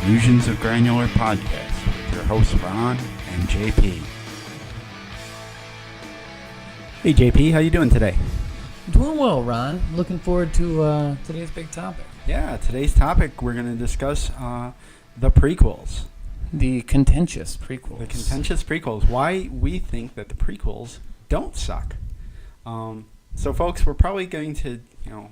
Delusions of Granular podcast with your hosts Ron and JP. Hey JP, how you doing today? Doing well, Ron. Looking forward to today's big topic. Yeah, today's topic we're going to discuss the prequels. The contentious prequels. The contentious prequels. Why we think that the prequels don't suck. So folks, we're probably going to,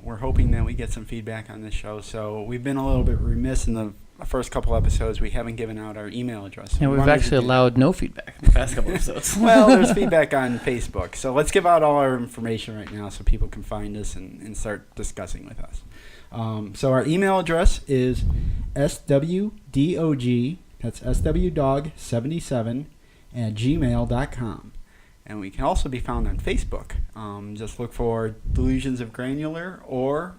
we're hoping that we get some feedback on this show. So we've been a little bit remiss in the first couple episodes. We haven't given out our email address. And we've actually allowed no feedback in the past couple episodes. Well, there's feedback on Facebook. So let's give out all our information right now so people can find us and start discussing with us. So our email address is swdog, that's swdog77 at gmail.com. And we can also be found on Facebook. Just look for Delusions of Granular or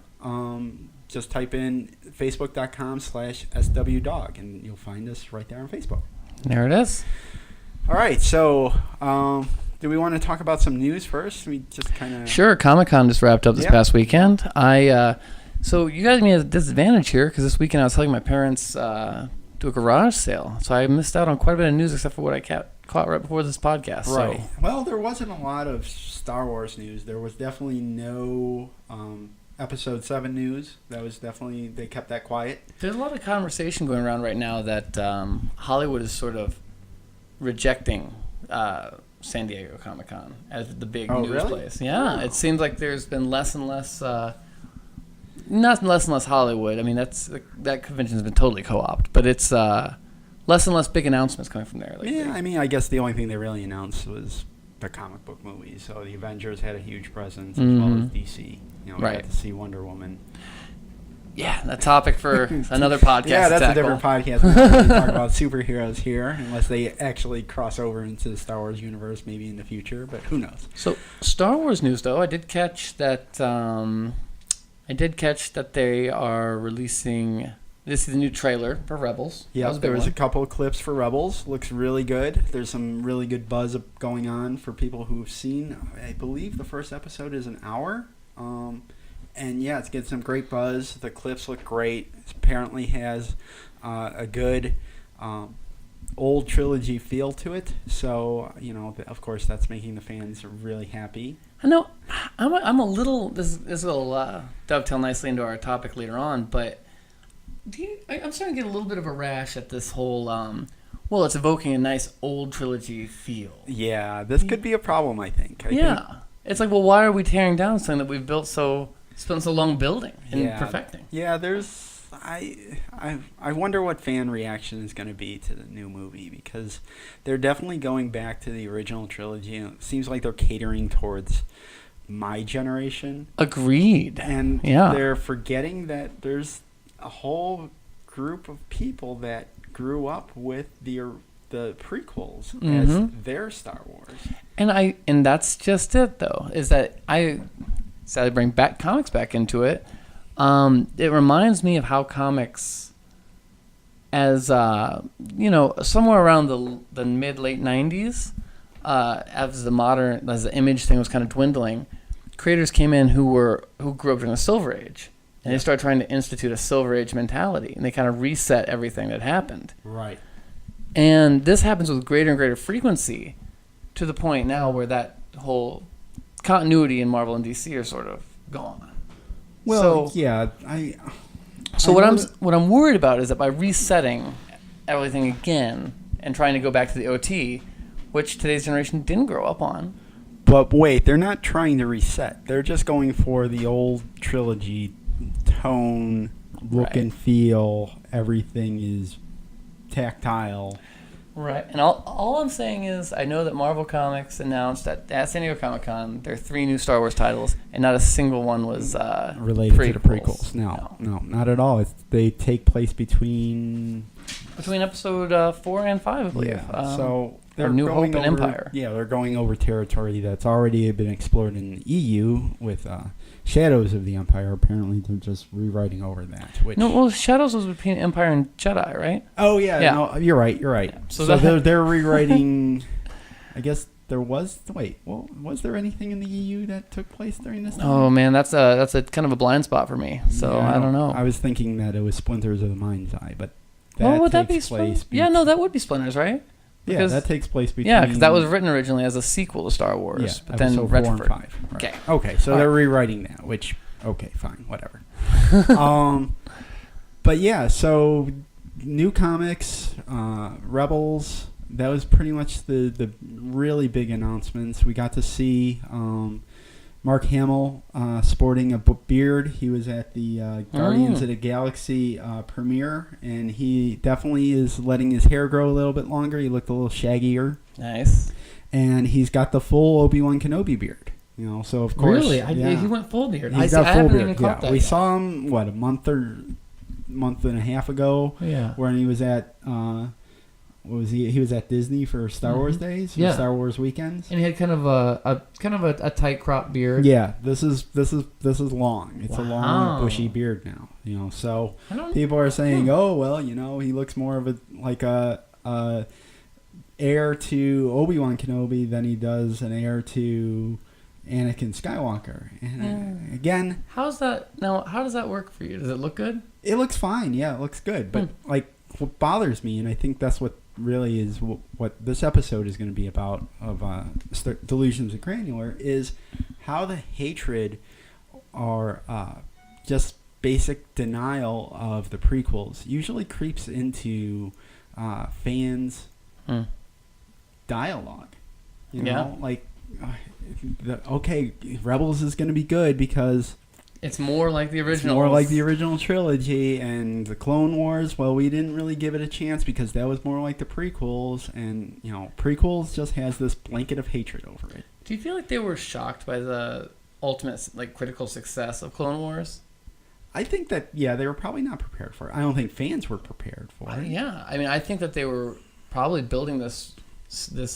just type in facebook.com/swdog and you'll find us right there on Facebook. There it is. All right, so do we want to talk about some news first? We just kind of... Sure, Comic-Con just wrapped up this past weekend. So you guys me at a disadvantage here because this weekend I was helping my parents do a garage sale. So I missed out on quite a bit of news except for what I caught right before this podcast. Right. So. Well, there wasn't a lot of Star Wars news. There was definitely no Episode 7 news. That was definitely, they kept that quiet. There's a lot of conversation going around right now that Hollywood is sort of rejecting San Diego Comic-Con as the big news place. Yeah, It seems like there's been less and less... not less and less Hollywood. I mean, that convention's been totally co-opted, but it's less and less big announcements coming from there. Yeah, I mean, I guess the only thing they really announced was the comic book movies. So the Avengers had a huge presence, as well as DC. We got to see Wonder Woman. Yeah, that topic for another podcast. Yeah, that's a different podcast. We don't really talk about superheroes here, unless they actually cross over into the Star Wars universe, maybe in the future. But who knows? So Star Wars news, though, I did catch that. They are releasing. This is the new trailer for Rebels. Yeah, there was a couple of clips for Rebels. Looks really good. There's some really good buzz going on for people who've seen. I believe the first episode is an hour. And yeah, it's getting some great buzz. The clips look great. It apparently has a good old trilogy feel to it. So, of course, that's making the fans really happy. I know. I'm a little. This will dovetail nicely into our topic later on, but I'm starting to get a little bit of a rash at this whole. It's evoking a nice old trilogy feel. Yeah, this could be a problem. I think. It's like, well, why are we tearing down something that we've spent so long building and perfecting? Yeah, there's. I wonder what fan reaction is going to be to the new movie, because they're definitely going back to the original trilogy. It seems like they're catering towards my generation. Agreed. And they're forgetting that there's a whole group of people that grew up with the prequels as their Star Wars. And that's just it, though, is that I sadly bring comics back into it. It reminds me of how comics, as somewhere around the mid-late 90s, as the image thing was kind of dwindling, creators came in who grew up during the Silver Age, and they started trying to institute a Silver Age mentality, and they kind of reset everything that happened. Right. And this happens with greater and greater frequency, to the point now where that whole continuity in Marvel and DC are sort of gone. Well, what I'm worried about is that by resetting everything again and trying to go back to the OT, which today's generation didn't grow up on. But wait, they're not trying to reset. They're just going for the old trilogy tone, look and feel. Everything is tactile. Right. And all I'm saying is I know that Marvel Comics announced at San Diego Comic-Con there are 3 new Star Wars titles, and not a single one was related to the prequels. No, not at all. They take place between episode 4 and 5, I believe. Yeah. So they're New going Hope and over, Empire. Yeah, they're going over territory that's already been explored in the EU with Shadows of the Empire. Apparently, they're just rewriting over that. Shadows was between Empire and Jedi, right? Oh yeah. No, you're right. Yeah. So they're rewriting. I guess there was. Was there anything in the EU that took place during this time? Oh man, that's a kind of a blind spot for me. So I don't know. I was thinking that it was Splinters of the Mind's Eye, but That would that be? takes place. Yeah, no, that would be Splinters, right? Yeah, that takes place between. Yeah, because that was written originally as a sequel to Star Wars, Yeah, but then episode 4 and retrofitted. 5. Right. Okay. Okay, so they're rewriting that, which okay, fine, whatever. But yeah, so new comics, Rebels. That was pretty much the really big announcements. We got to see Mark Hamill sporting a beard. He was at the Guardians of the Galaxy premiere, and he definitely is letting his hair grow a little bit longer. He looked a little shaggier. Nice. And he's got the full Obi-Wan Kenobi beard. You know, so of course, Really, yeah. he went full beard. He's got I full haven't beard. even caught that We yet. saw him a month and a half ago. Yeah. When he was at what was he? He was at Disney for Star Wars days, Yeah. Star Wars weekends. And he had kind of a tight crop beard. Yeah, this is long. It's a long Wow. bushy beard now. You know, so I don't- people are saying, "Oh, well, you know, he looks more of a heir to Obi-Wan Kenobi than he does an heir to Anakin Skywalker." And again, How does that work for you? Does it look good? it looks fine. Yeah, it looks good. But what bothers me, and I think that's what really is what this episode is going to be about of Delusions of Granular, is how the hatred or just basic denial of the prequels usually creeps into fans' dialogue. You know, like, okay, Rebels is going to be good because It's more like the original. more like the original trilogy, and the Clone Wars, well, we didn't really give it a chance because that was more like the prequels, and, you know, prequels just has this blanket of hatred over it. Do you feel like they were shocked by the ultimate, like, critical success of Clone Wars? I think that, yeah, they were probably not prepared for it. I don't think fans were prepared for it. Yeah, I mean, I think that they were probably building this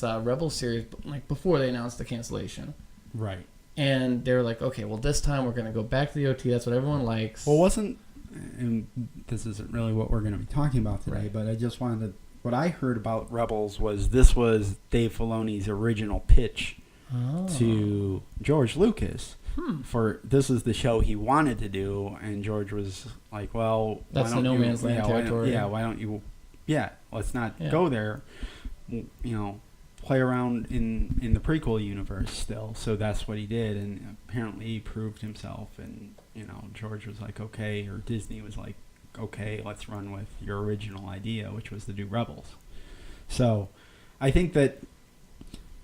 Rebel series like before they announced the cancellation. Right. And they were like, okay, well, this time we're going to go back to the OT. That's what everyone likes. Well, and this isn't really what we're going to be talking about today, Right. but I just wanted to, what I heard about Rebels was this was Dave Filoni's original pitch to George Lucas. For this is the show he wanted to do, and George was like, well, That's why the don't no man's land territory. why don't you, let's not Yeah. go there, you know, play around in the prequel universe still. So that's what he did, and apparently he proved himself, and, you know, George was like, okay, or Disney was like, okay, let's run with your original idea, which was to do Rebels. So I think that,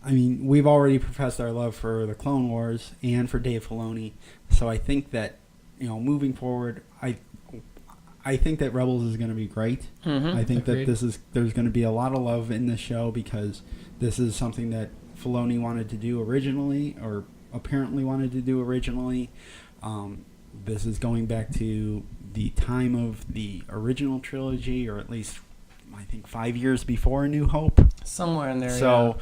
I mean, we've already professed our love for the Clone Wars and for Dave Filoni. So I think that, you know, moving forward, I think that Rebels is going to be great. I think Agreed. that there's going to be a lot of love in this show because this is something that Filoni wanted to do originally, or apparently wanted to do originally. This is going back to the time of the original trilogy, or at least, I think, 5 years before A New Hope. Somewhere in there, So,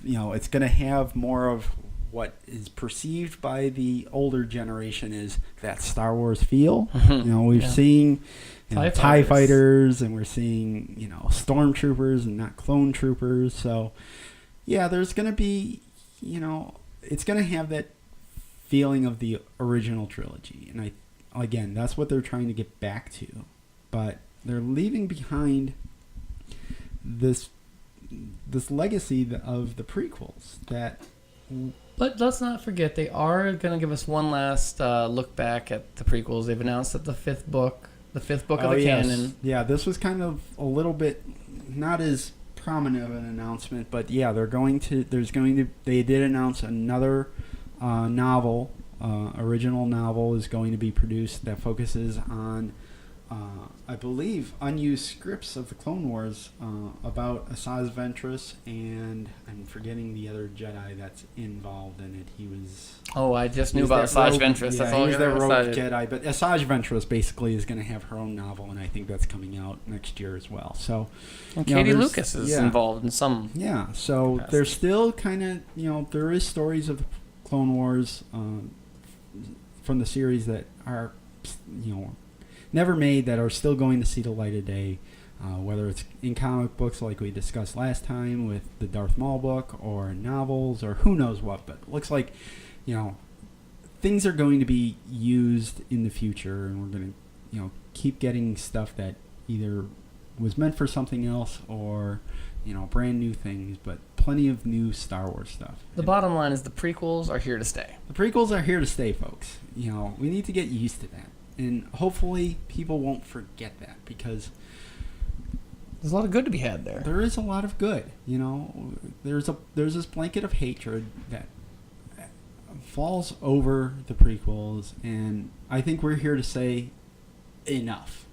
you know, it's going to have more of what is perceived by the older generation is that Star Wars feel. You know, we've seen TIE fighters, and we're seeing, you know, stormtroopers and not clone troopers. So, yeah, there's going to be, you know, it's going to have that feeling of the original trilogy. And again, that's what they're trying to get back to. But they're leaving behind this legacy of the prequels that. But let's not forget, they are going to give us one last look back at the prequels. They've announced that the fifth book of the canon. Yeah, this was kind of a little bit not as prominent of an announcement, but yeah, they did announce another novel, original novel is going to be produced that focuses on, I believe, unused scripts of the Clone Wars about Asajj Ventress, and I'm forgetting the other Jedi that's involved in it. He was... Oh, I just knew about Asajj Ventress. Yeah, That's all he's I the rogue decided. Jedi, but Asajj Ventress basically is going to have her own novel, and I think that's coming out next year as well. So, And you know, Katie there's- Lucas is yeah. involved in some. Yeah, so Yes. there's still kind of, you know, there is stories of the Clone Wars from the series that are, you know, never made, that are still going to see the light of day, whether it's in comic books like we discussed last time with the Darth Maul book, or novels, or who knows what. But it looks like, you know, things are going to be used in the future, and we're going to, you know, keep getting stuff that either was meant for something else, or brand new things, but plenty of new Star Wars stuff. The bottom line is the prequels are here to stay. The prequels are here to stay, folks. We need to get used to that, and hopefully people won't forget that, because there's a lot of good to be had there. There is a lot of good. There's this blanket of hatred that falls over the prequels, and I think we're here to say enough.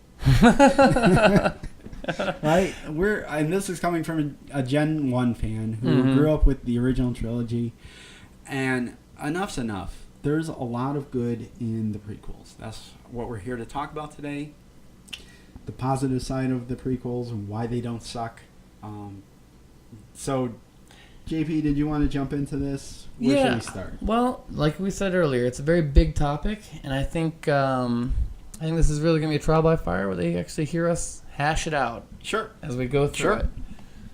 Right? And this is coming from a Gen 1 fan who grew up with the original trilogy, and enough's enough. There's a lot of good in the prequels. That's what we're here to talk about today. The positive side of the prequels and why they don't suck. So, JP, did you want to jump into this? Where should we start? Well, like we said earlier, it's a very big topic, and I think this is really going to be a trial by fire where they actually hear us hash it out. Sure. As we go through it.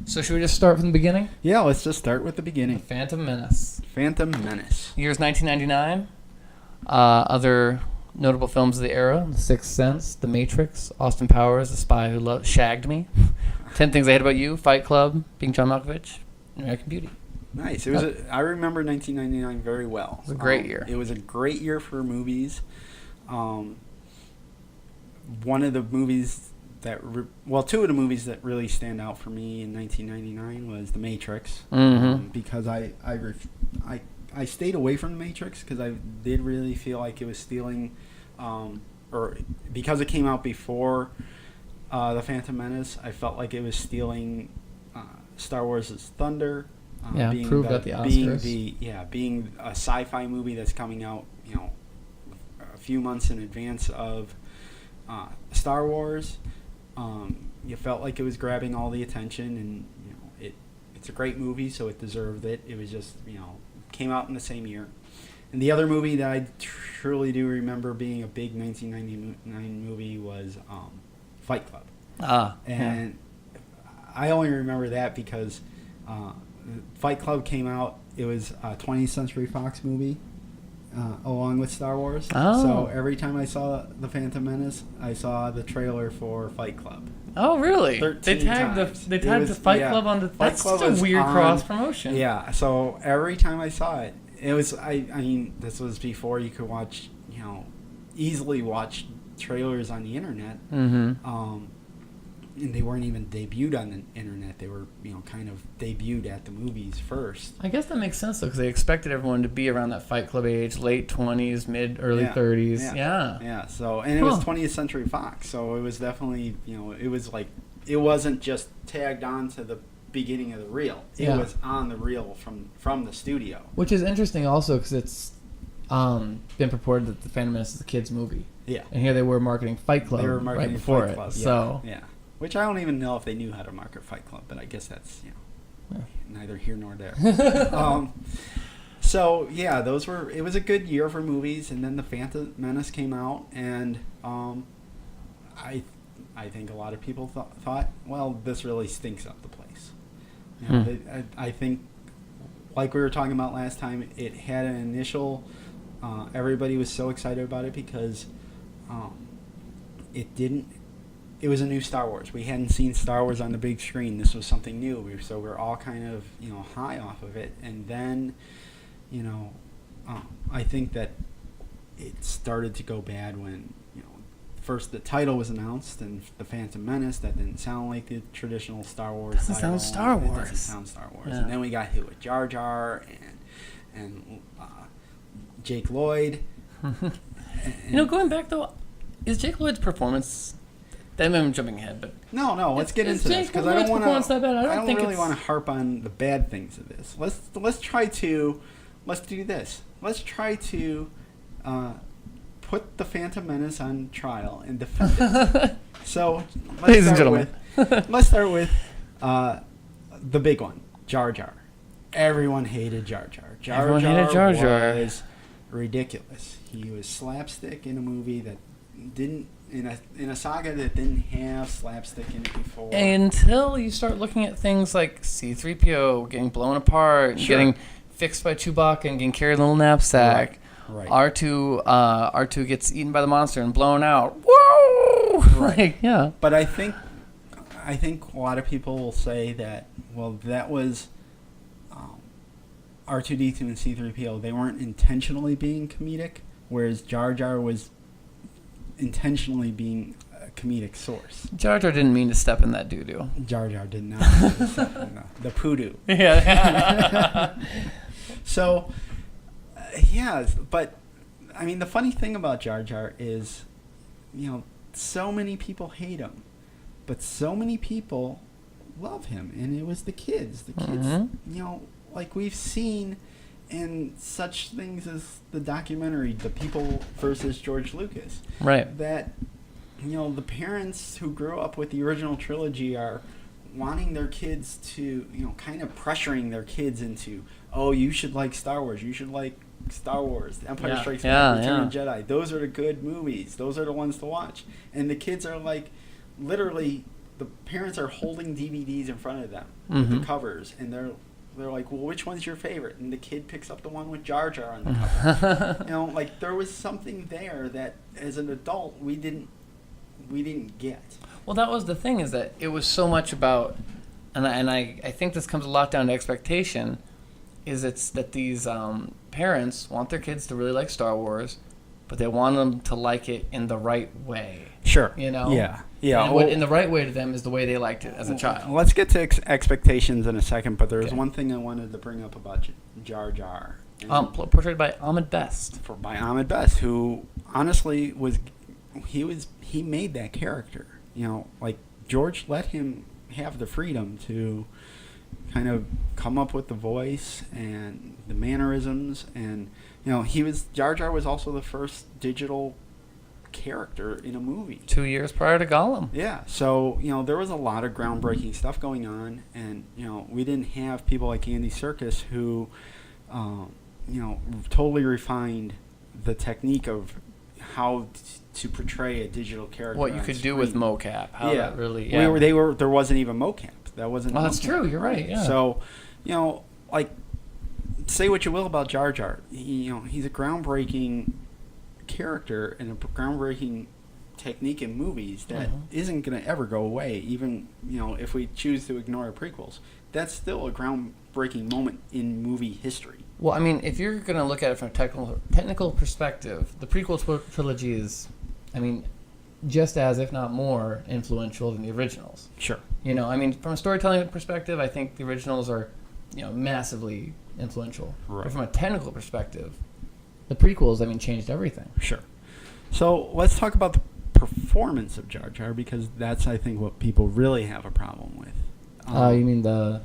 So should we just start from the beginning? Yeah, let's just start with the beginning. The Phantom Menace. Phantom Menace. Year's 1999. Other notable films of the era: The Sixth Sense, The Matrix, Austin Powers, The Spy Who Shagged Me, 10 Things I Hate About You, Fight Club, Being John Malkovich, American Beauty. Nice. I remember 1999 very well. It was a great year. It was a great year for movies. One of the movies two of the movies that really stand out for me in 1999 was The Matrix, because I stayed away from The Matrix because I did really feel like it was stealing, or because it came out before The Phantom Menace, I felt like it was stealing Star Wars' thunder. Proved at the Oscars. Being a sci-fi movie that's coming out, a few months in advance of Star Wars. You felt like it was grabbing all the attention, and it's a great movie, so it deserved it. It was just came out in the same year. And the other movie that I truly do remember being a big 1999 movie was Fight Club. I only remember that because Fight Club came out. It was a 20th Century Fox movie along with Star Wars. So every time I saw The Phantom Menace, I saw the trailer for Fight Club. Oh, really? 13 times. They tagged the Fight Club on the... That's such a weird cross-promotion. Yeah, so every time I saw it, it was... I mean, this was before you could watch, easily watch trailers on the internet. And they weren't even debuted on the internet. They were, kind of debuted at the movies first. I guess that makes sense, though, because they expected everyone to be around that Fight Club age, late 20s, early 30s. Yeah. So, and it was 20th Century Fox, so it was definitely, it was like, it wasn't just tagged on to the beginning of the reel. It was on the reel from the studio. Which is interesting also, because it's been purported that The Phantom Menace is a kid's movie. Yeah. And here they were marketing Fight Club right before Fight Club. it. So. Yeah. Which I don't even know if they knew how to market Fight Club, but I guess that's neither here nor there. So yeah, it was a good year for movies, and then The Phantom Menace came out, and I think a lot of people thought, well, this really stinks up the place. I think, like we were talking about last time, it had an initial. Everybody was so excited about it because it didn't. It was a new Star Wars. We hadn't seen Star Wars on the big screen. This was something new. So we're all kind of, high off of it. And then, I think that it started to go bad when, first the title was announced, and The Phantom Menace. That didn't sound like the traditional Star Wars title. It doesn't sound Star Wars. And then we got hit with Jar Jar and Jake Lloyd. Going back, though, is Jake Lloyd's performance... I'm jumping ahead, but no. Let's get into this because I don't want to. I don't think really want to harp on the bad things of this. Let's do this. Let's try to put the Phantom Menace on trial and defend it. So, ladies and gentlemen, let's start with the big one, Jar Jar. Everyone hated Jar Jar. Jar Jar was ridiculous. He was slapstick in a movie that didn't. In a saga that didn't have slapstick in it before. Until you start looking at things like C-3PO getting blown apart, getting fixed by Chewbacca and getting carried in a little knapsack. Right. R2 gets eaten by the monster and blown out. Whoa! Right. But I think I think a lot of people will say that, well, that was R2D2 and C3PO. They weren't intentionally being comedic, whereas Jar Jar was intentionally being a comedic source. Jar Jar didn't mean to step in that doo-doo. Jar Jar did not. The poodoo. Yeah. So, yeah, but, I mean, the funny thing about Jar Jar is, so many people hate him, but so many people love him, and it was the kids. The kids, like we've seen in such things as the documentary, The People versus George Lucas. Right. That, the parents who grew up with the original trilogy are wanting their kids to, kind of pressuring their kids into, oh, you should like Star Wars. You should like Star Wars, Empire Strikes Back, Return of the Jedi. Those are the good movies. Those are the ones to watch. And the kids are like, literally, the parents are holding DVDs in front of them with the covers, and they're like, well, which one's your favorite? And the kid picks up the one with Jar Jar on the cover. Like there was something there that, as an adult, we didn't get. Well, that was the thing, is that it was so much about, and I think this comes a lot down to expectation, is it's that these parents want their kids to really like Star Wars, but they want them to like it in the right way. Sure. Yeah. Yeah. And in the right way to them is the way they liked it as a child. Let's get to expectations in a second, but there was one thing I wanted to bring up about Jar Jar. Portrayed by Ahmed Best. By Ahmed Best, who honestly he made that character. Like George let him have the freedom to kind of come up with the voice and the mannerisms, and Jar Jar was also the first digital character in a movie 2 years prior to Gollum. Yeah, so there was a lot of groundbreaking stuff going on, and we didn't have people like Andy Serkis who totally refined the technique of how to portray a digital character. What you could do with mocap. How that really. Yeah. There wasn't even mocap. That wasn't. Oh, that's true. You're right. Yeah. So, like, say what you will about Jar Jar. He's a groundbreaking character and a groundbreaking technique in movies that isn't going to ever go away. Even if we choose to ignore prequels, that's still a groundbreaking moment in movie history. Well, I mean, if you're going to look at it from a technical perspective, the prequel trilogy is, just as, if not more, influential than the originals. Sure. I mean, from a storytelling perspective, I think the originals are, massively influential. Right. But from a technical perspective, the prequels, changed everything. Sure. So let's talk about the performance of Jar Jar, because that's, I think, what people really have a problem with. You mean the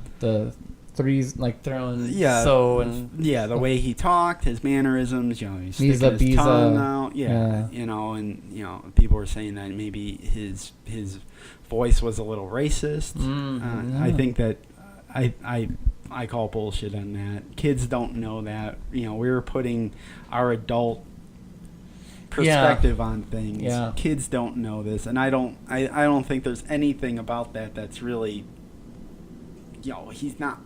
threes, like throwing the way he talked, his mannerisms, he's sticking his tongue out, and people were saying that maybe his voice was a little racist. I think that I call bullshit on that. Kids don't know that. We were putting our adult perspective on things. Yeah. Kids don't know this, and I don't think there's anything about that that's really, he's not.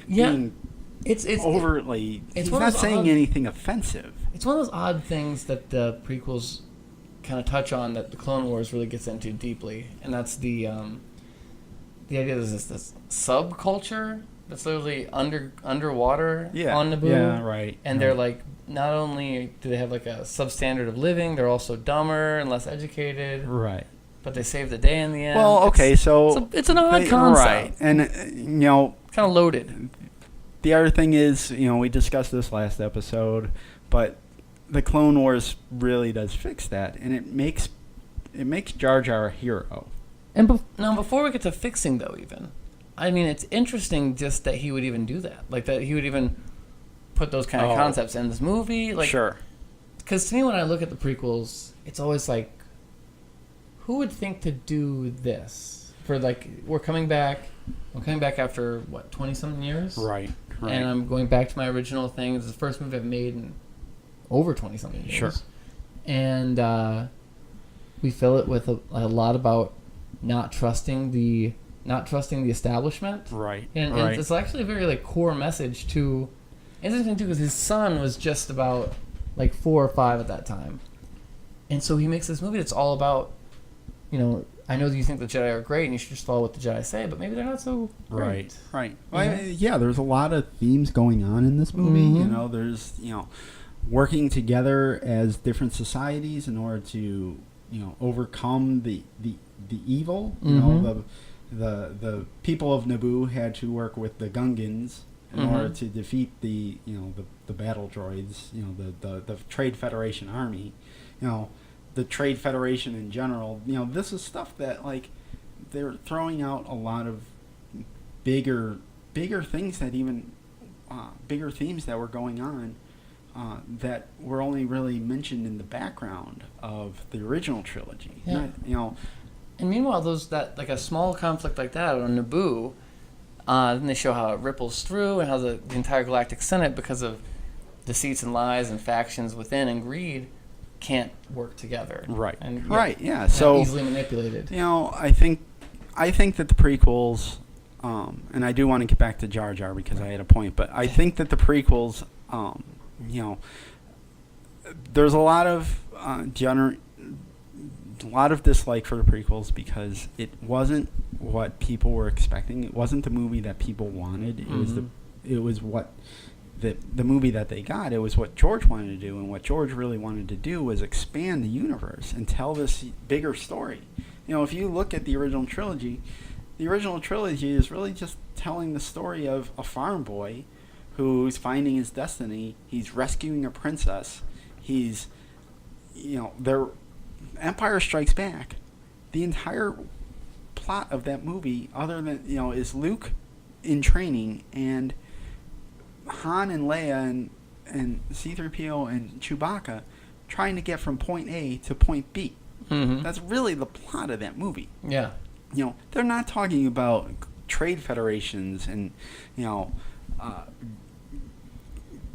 It's overtly. He's not saying anything offensive. It's one of those odd things that the prequels kind of touch on that the Clone Wars really gets into deeply, and that's the idea that there's this subculture that's literally underwater on Naboo. Yeah, right. And they're like, not only do they have like a substandard of living, they're also dumber and less educated. Right. But they save the day in the end. Well, okay, it's an odd concept. Right, and kind of loaded. The other thing is, we discussed this last episode, but the Clone Wars really does fix that, and it makes Jar Jar a hero. And now, before we get to fixing, though, it's interesting just that he would even do that, like that he would even put those kind of concepts in this movie. Like, sure. Because to me, when I look at the prequels, it's always like, who would think to do this? For like, I'm coming back after, 20-something years? Right. And I'm going back to my original thing. It's the first movie I've made in over 20-something years. Sure. And we fill it with a lot about not trusting the establishment. Right. And it's actually a very core message to... Interesting, too, because his son was just about 4 or 5 at that time. And so he makes this movie that's all about I know that you think the Jedi are great and you should just follow what the Jedi say, but maybe they're not so great. Right. Well, there's a lot of themes going on in this movie. Mm-hmm. There's, working together as different societies in order to, overcome the evil. The people of Naboo had to work with the Gungans in order to defeat the battle droids, the Trade Federation army, the Trade Federation in general. This is stuff that, like, they're throwing out a lot of bigger things that even bigger themes that were going on that were only really mentioned in the background of the original trilogy. Yeah. And meanwhile, a small conflict like that on Naboo, then they show how it ripples through and how the entire Galactic Senate, because of deceits and lies and factions within and greed, can't work together. Right. And Yeah. So easily manipulated. I think that the prequels, and I do want to get back to Jar Jar because I had a point, but I think that the prequels, there's a lot of dislike for the prequels because it wasn't what people were expecting. It wasn't the movie that people wanted. It was what the movie that they got. It was what George wanted to do, and what George really wanted to do was expand the universe and tell this bigger story. If you look at the original trilogy is really just telling the story of a farm boy who's finding his destiny. He's rescuing a princess. He's, their Empire Strikes Back. The entire plot of that movie, other than, is Luke in training and Han and Leia and C-3PO and Chewbacca trying to get from point A to point B. Mm-hmm. That's really the plot of that movie. Yeah. They're not talking about trade federations and,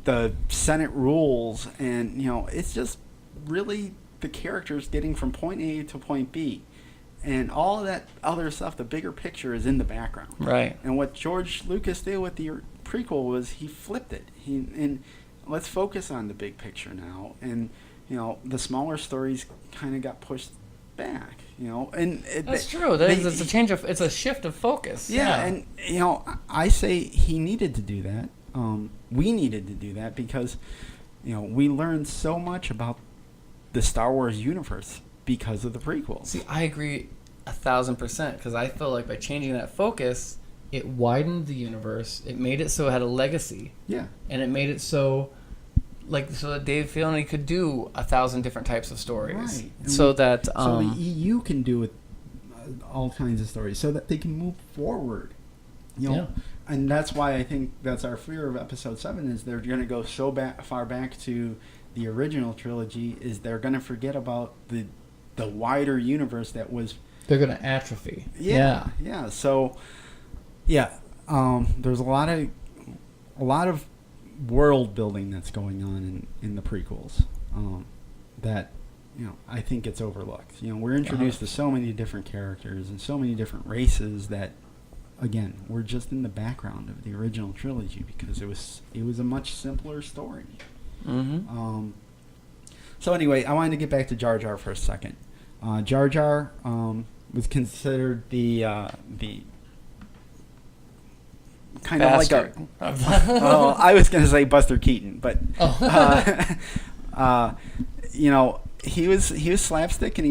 the Senate rules, and, it's just really the characters getting from point A to point B. And all of that other stuff, the bigger picture, is in the background. Right. And what George Lucas did with the prequel was he flipped it. And let's focus on the big picture now. And, the smaller stories kind of got pushed back. And that's true. It's a shift of focus. Yeah. And I say he needed to do that. We needed to do that because, we learned so much about the Star Wars universe because of the prequels. See, I agree 1,000% because I feel like by changing that focus, it widened the universe. It made it so it had a legacy. Yeah. And it made it so that Dave Filoni could do 1,000 different types of stories. Right. So that so the EU can do it, all kinds of stories, so that they can move forward. And that's why I think that's our fear of Episode 7 is they're going to go so far back to the original trilogy is they're going to forget about the wider universe that was. They're going to atrophy. Yeah. So, there's a lot of world building that's going on in the prequels that I think gets overlooked. We're introduced to so many different characters and so many different races that, again, we're just in the background of the original trilogy because it was a much simpler story. Mm-hmm. So anyway, I wanted to get back to Jar Jar for a second. Jar Jar was considered the kind Bastard. of like a. Oh, I was going to say Buster Keaton, but he was slapstick, and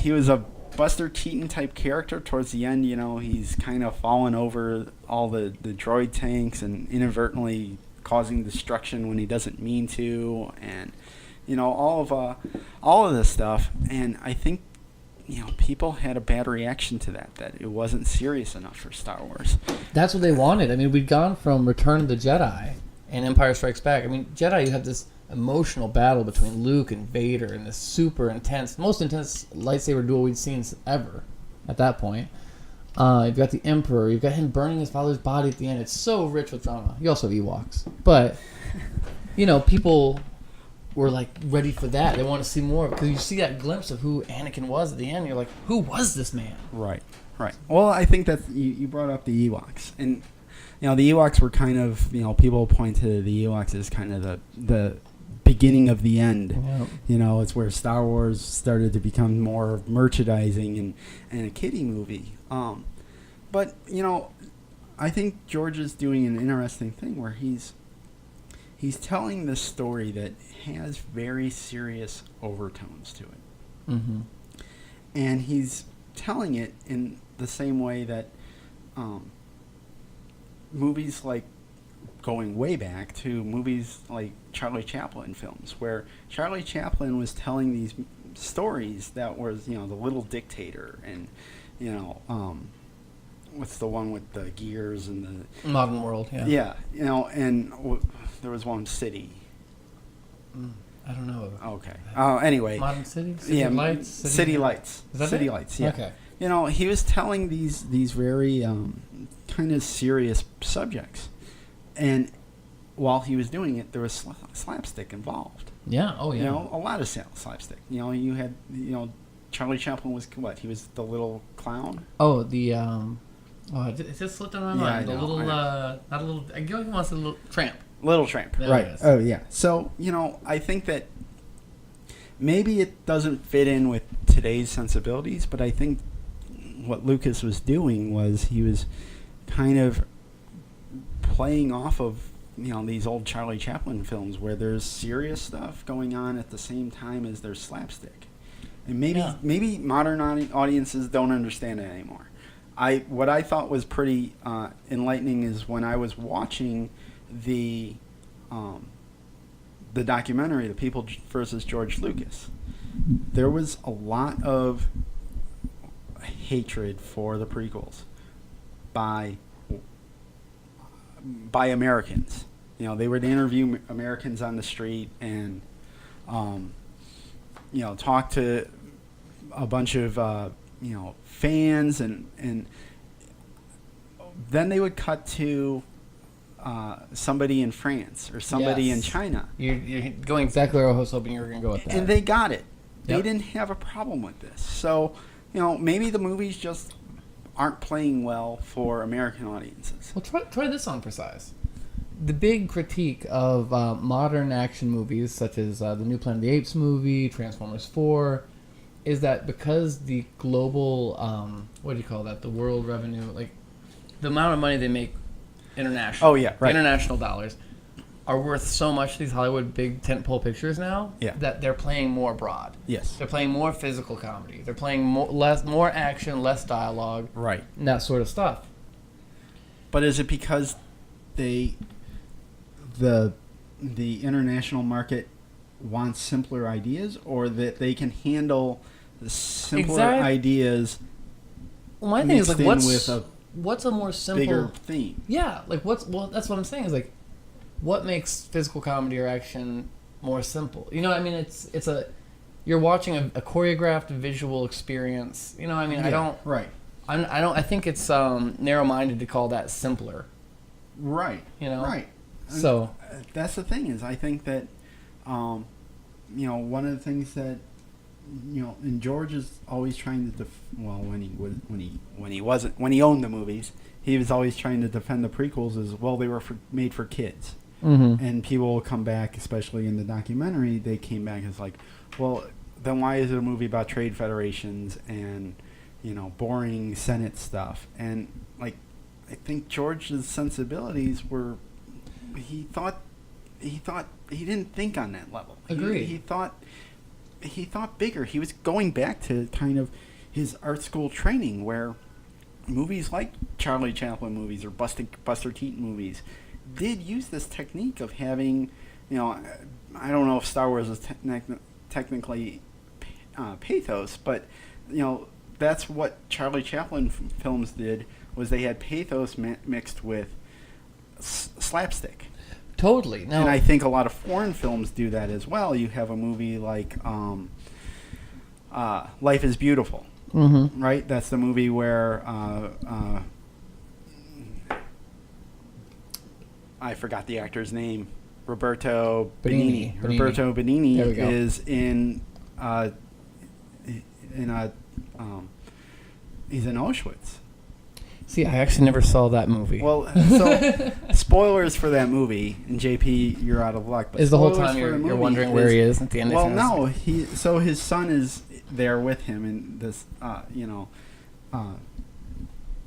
he was a Buster Keaton type character towards the end. He's kind of falling over all the droid tanks and inadvertently causing destruction when he doesn't mean to, and all of this stuff. And I think people had a bad reaction to that it wasn't serious enough for Star Wars. That's what they wanted. I mean, we'd gone from Return of the Jedi and Empire Strikes Back. I mean, Jedi, you have this emotional battle between Luke and Vader and this super intense, most intense lightsaber duel we'd seen ever at that point. You've got the Emperor. You've got him burning his father's body at the end. It's so rich with drama. You also have Ewoks. But, people were, ready for that. They want to see more. Because you see that glimpse of who Anakin was at the end. You're like, who was this man? Right. Well, I think that you brought up the Ewoks. And, the Ewoks were kind of, people point to the Ewoks as kind of the beginning of the end. Yeah. You know, it's where Star Wars started to become more merchandising and a kiddie movie. But, you know, I think George is doing an interesting thing where he's telling this story that has very serious overtones to it. Mm-hmm. And he's telling it in the same way that movies like going way back to movies like Charlie Chaplin films, where Charlie Chaplin was telling these stories that was, you know, the Little Dictator and, you know, what's the one with the gears and the Modern World, yeah. Yeah, you know, and there was one City. I don't know. Okay. Anyway. Modern City? City Yeah, Lights? City Lights. Is that City it? Lights, yeah. Okay. You know, he was telling these very kind of serious subjects. And while he was doing it, there was slapstick involved. Yeah, oh yeah. You know, a lot of slapstick. You know, you had, you know, Charlie Chaplin was what? He was the little clown? Oh, the, it just slipped on my Yeah, mind. I The know, little, I not a little, I guess he wants a little tramp. Little Tramp. There Right. it is. Oh, yeah. So, you know, I think that maybe it doesn't fit in with today's sensibilities, but I think what Lucas was doing was he was kind of playing off of, you know, these old Charlie Chaplin films where there's serious stuff going on at the same time as there's slapstick. And maybe modern audiences don't understand it anymore. What I thought was pretty enlightening is when I was watching the documentary, The People versus George Lucas, there was a lot of hatred for the prequels by Americans. You know, they would interview Americans on the street and, you know, talk to a bunch of, you know, fans and then they would cut to somebody in France or somebody in China. You're going exactly where I was hoping you were going to go with that. And they got it. They Yep. didn't have a problem with this. So, you know, maybe the movies just aren't playing well for American audiences. Well, try this on for size. The big critique of modern action movies, such as the new Planet of the Apes movie, Transformers 4, is that because the global, what do you call that, the world revenue, like the amount of money they make international, Oh, yeah, right. international dollars, are worth so much, these Hollywood big tentpole pictures now, that they're playing more broad. Yes. They're playing more physical comedy. They're playing more action, less dialogue, Right. and that sort of stuff. But is it because the international market wants simpler ideas, or that they can handle the simpler ideas Well, my thing is like, mixed in with a what's a more simple bigger theme? Yeah, like that's what I'm saying is like, what makes physical comedy or action more simple? You know, I mean, it's you're watching a choreographed visual experience. You know, I mean, Right. I think it's narrow-minded to call that simpler. Right. You know. Right. So That's the thing is, I think that, you know, one of the things that, you know, and George is always trying to when he owned the movies, he was always trying to defend the prequels as well. They were made for kids, and people will come back, especially in the documentary. They came back as like, well, then why is it a movie about trade federations and, you know, boring Senate stuff? And like, I think George's sensibilities were, he thought he didn't think on that level. Agreed. He thought bigger. He was going back to kind of his art school training, where movies like Charlie Chaplin movies or Buster Keaton movies did use this technique of having, you know, I don't know if Star Wars is technically pathos, but, you know, that's what Charlie Chaplin films did, was they had pathos mixed with slapstick. totally. Now, And I think a lot of foreign films do that as well. You have a movie like Life is Beautiful, right? That's the movie where I forgot the actor's name. Roberto Benigni. Roberto Benigni is in he's in Auschwitz. see, I actually never saw that movie. Well, so spoilers for that movie, and JP, you're out of luck. But Is the whole spoilers time for the you're movie wondering where he is at the end? Well, of the no, so his son is there with him in this,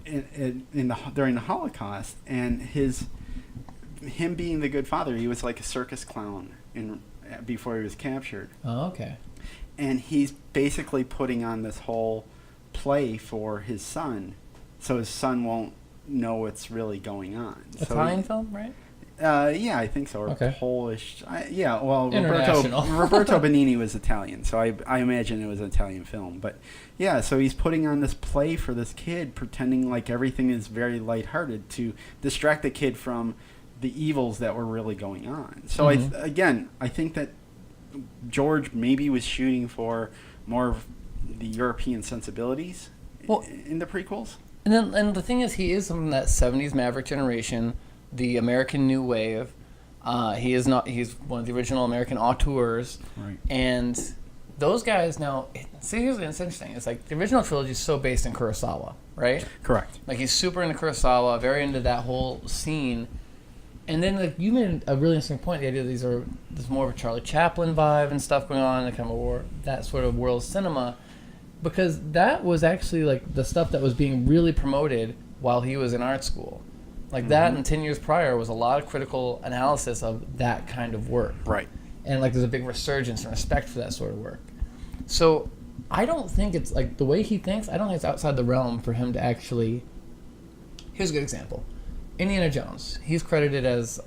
during the Holocaust, and him being the good father, he was like a circus clown before he was captured. Oh, okay. And he's basically putting on this whole play for his son, so his son won't know what's really going on. Italian film, right? Yeah, I think so. Or Okay. Polish. Well, International. Roberto Benigni was Italian, so I imagine it was an Italian film. But yeah, so he's putting on this play for this kid, pretending like everything is very lighthearted to distract the kid from the evils that were really going on. So I think that George maybe was shooting for more of the European sensibilities in the prequels. And the thing is, he is from that 70s Maverick generation, the American New Wave. He's one of the original American auteurs. Right. And those guys now, see, here's what's interesting. It's like the original trilogy is so based in Kurosawa, right? Correct. Like he's super into Kurosawa, very into that whole scene. And then, like, you made a really interesting point. The idea that there's more of a Charlie Chaplin vibe and stuff going on, kind of that sort of world cinema, because that was actually like the stuff that was being really promoted while he was in art school. Like that, and 10 years prior was a lot of critical analysis of that kind of work. Right. And like, there's a big resurgence and respect for that sort of work. So I don't think it's like the way he thinks. I don't think it's outside the realm for him to actually. Here's a good example. Indiana Jones. Is he credited as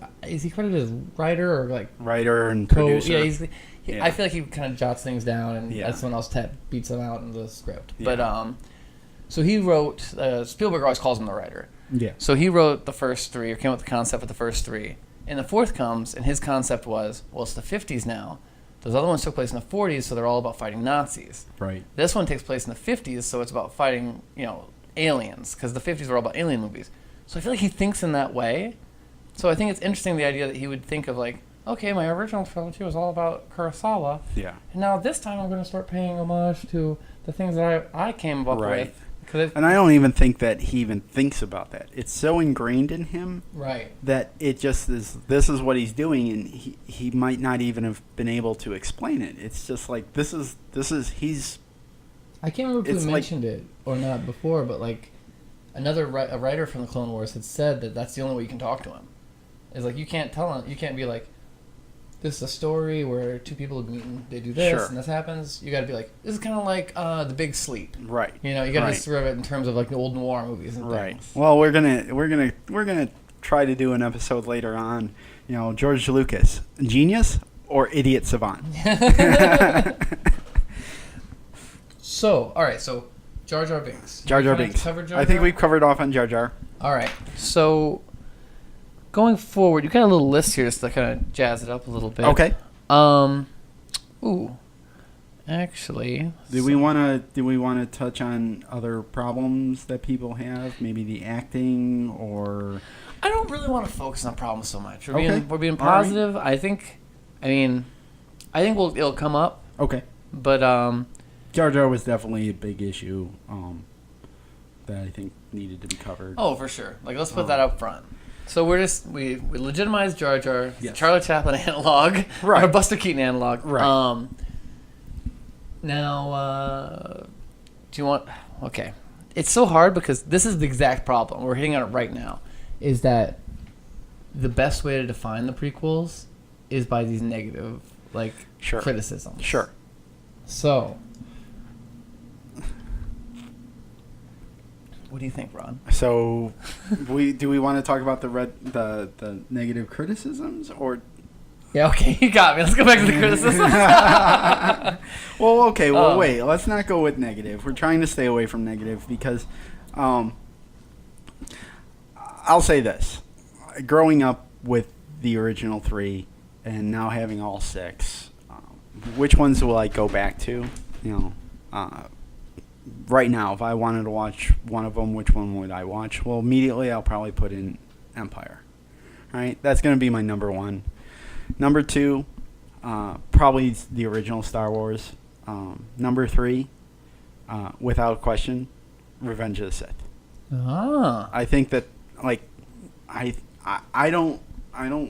writer or like writer and producer? Yeah, I feel like he kind of jots things down and someone else beats them out in the script. Yeah. But so he wrote. Spielberg always calls him the writer. Yeah. So he wrote the first three, or came up with the concept for the first three, and the fourth comes, and his concept was, well, it's the 50s now. Those other ones took place in the 40s, so they're all about fighting Nazis. Right. This one takes place in the 50s, so it's about fighting, aliens, because the 50s were all about alien movies. So I feel like he thinks in that way. So I think it's interesting, the idea that he would think of like, okay, my original trilogy was all about Kurosawa. Yeah. And now this time I'm going to start paying homage to the things that I came up with. And I don't even think that he even thinks about that. It's so ingrained in him that it just is, this is what he's doing, and he might not even have been able to explain it. It's just like, this is he's... I can't remember if we mentioned it or not before, but like a writer from the Clone Wars had said that that's the only way you can talk to him. It's like, you can't tell him, you can't be like, this is a story where two people have meeting, they do this, and this happens. You got to be like, this is kind of like The Big Sleep. Right. You got to describe it in terms of like the old noir movies and things. Well, we're gonna try to do an episode later on. George Lucas, genius or idiot savant. So, all right. So, Jar Jar Binks. Jar Jar Binks. I think we've covered off on Jar Jar. All right. So, going forward, you got a little list here just to kind of jazz it up a little bit. Okay. Actually, do we want to touch on other problems that people have? Maybe the acting, or I don't really want to focus on problems so much. We're being positive. Right. I think it'll come up. Okay. But Jar Jar was definitely a big issue that I think needed to be covered. Oh, for sure. Like, let's put that up front. So we legitimize Jar Jar, yes. Charlie Chaplin analog, or Buster Keaton analog. Right. Now, do you want? Okay, it's so hard because this is the exact problem. We're hitting on it right now. Is that the best way to define the prequels is by these negative criticisms. Sure. So, what do you think, Ron? So, do we want to talk about the negative criticisms, or? Yeah, okay, you got me. Let's go back to the criticisms. Well, okay, wait. Let's not go with negative. We're trying to stay away from negative because, I'll say this: growing up with the original 3 and now having all 6, which ones will I go back to? Right now, if I wanted to watch one of them, which one would I watch? Well, immediately I'll probably put in Empire. All right, that's going to be my number 1. Number 2, probably the original Star Wars. Number 3, without question, Revenge of the Sith. Ah. I think that, I I don't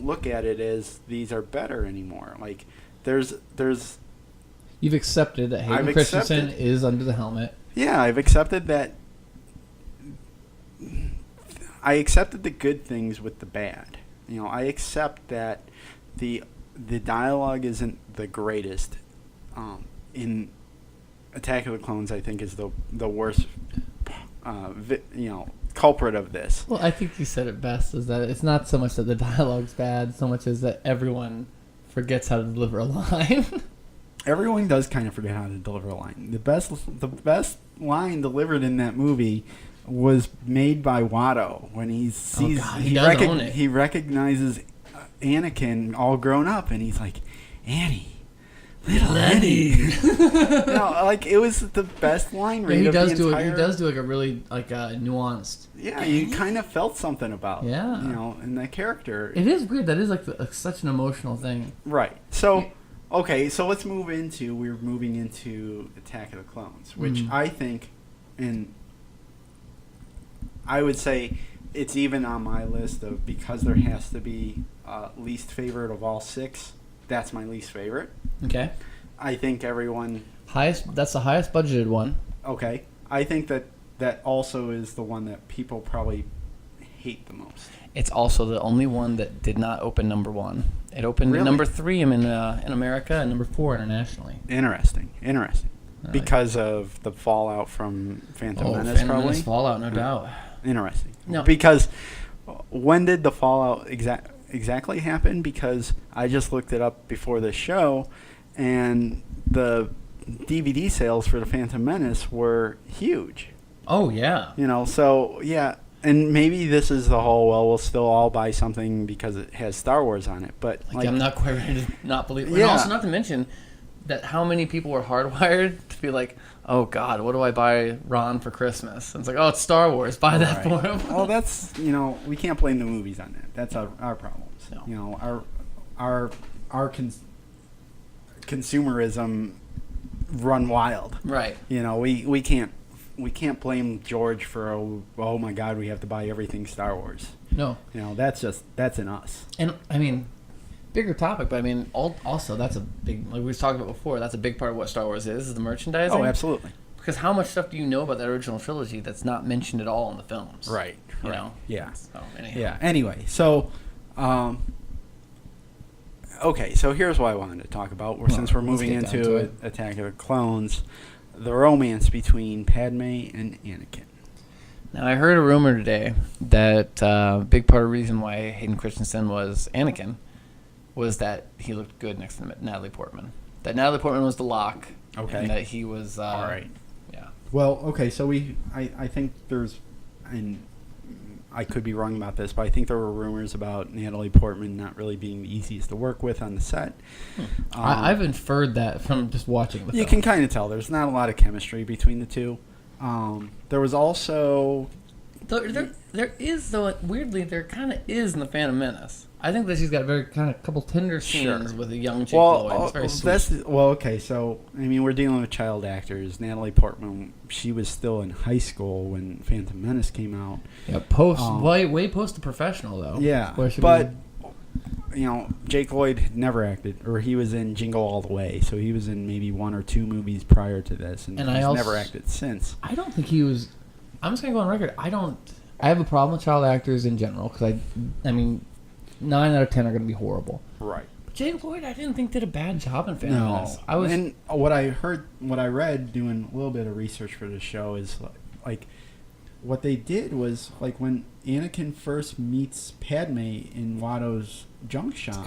look at it as these are better anymore. Like there's You've accepted that Hayden I've Christensen accepted- is under the helmet. yeah, I've accepted that. I accepted the good things with the bad. I accept that the dialogue isn't the greatest. In Attack of the Clones, I think is the worst. Culprit of this. Well, I think you said it best, is that it's not so much that the dialogue's bad, so much as that everyone forgets how to deliver a line. Everyone does kind of forget how to deliver a line. The best line delivered in that movie was made by Watto when he sees he does own it. he recognizes Anakin all grown up, and he's like, Annie. Little Annie. Like it was the best line read he of does the do entire... it. He does do like a really nuanced. Yeah, you kind of felt something about in that character. It is weird. That is like such an emotional thing. Right. So, okay, so we're moving into Attack of the Clones, which I think, and I would say it's even on my list of, because there has to be least favorite of all 6. That's my least favorite. Okay. I think everyone... That's the highest budgeted one. Okay. I think that also is the one that people probably hate the most. It's also the only one that did not open number 1. It opened Really? number 3 in America and number 4 internationally. Interesting. Because of the fallout from Phantom Menace, Phantom probably? Menace fallout, no doubt. Interesting. No. Because when did the fallout exactly happen? Because I just looked it up before this show, and the DVD sales for the Phantom Menace were huge. Oh, yeah. So, yeah. And maybe this is the whole, we'll still all buy something because it has Star Wars on it. But I'm not quite ready to not believe it. Yeah. And also, not to mention that how many people were hardwired to be like, oh, God, what do I buy Ron for Christmas? And it's like, oh, it's Star Wars. Buy that for him. Well, that's, we can't blame the movies on that. That's our problems. No. Our consumerism run wild. Right. We can't blame George for, oh my God, we have to buy everything Star Wars. No. That's in us. And, I mean, bigger topic, but I mean, also that's a big, like we was talking about before, that's a big part of what Star Wars is the merchandising. Oh, absolutely. Because how much stuff do you know about that original trilogy that's not mentioned at all in the films? Right. You know? Yeah. So, anyhow. Yeah. Anyway, so, okay, so here's what I wanted to talk about. Since we're moving into Attack of the Clones, the romance between Padme and Anakin. Now, I heard a rumor today that a big part of the reason why Hayden Christensen was Anakin was that he looked good next to Natalie Portman. That Natalie Portman was the lock. Okay. And that he was... All right. Yeah. Well, okay, so I think there's... And I could be wrong about this, but I think there were rumors about Natalie Portman not really being the easiest to work with on the set. I've inferred that from just watching the film. You can kind of tell. There's not a lot of chemistry between the two. There was also... There is, though, weirdly, there kind of is in the Phantom Menace. I think that she's got a very kind of couple tender scenes with a young Jake Lloyd. It's very sweet. Okay, so, I mean, we're dealing with child actors. Natalie Portman, she was still in high school when Phantom Menace came out. Yeah, way post the professional, though. Yeah, but, Jake Lloyd never acted, or he was in Jingle All the Way, so he was in maybe 1 or 2 movies prior to this, and he's never acted since. I don't think he was... I'm just going to go on record. I have a problem with child actors in general, because I mean... 9 out of 10 are going to be horrible. Right. But Jake Lloyd, I didn't think did a bad job in Phantom Menace. And what I read doing a little bit of research for the show is like what they did was like when Anakin first meets Padme in Watto's junk shop.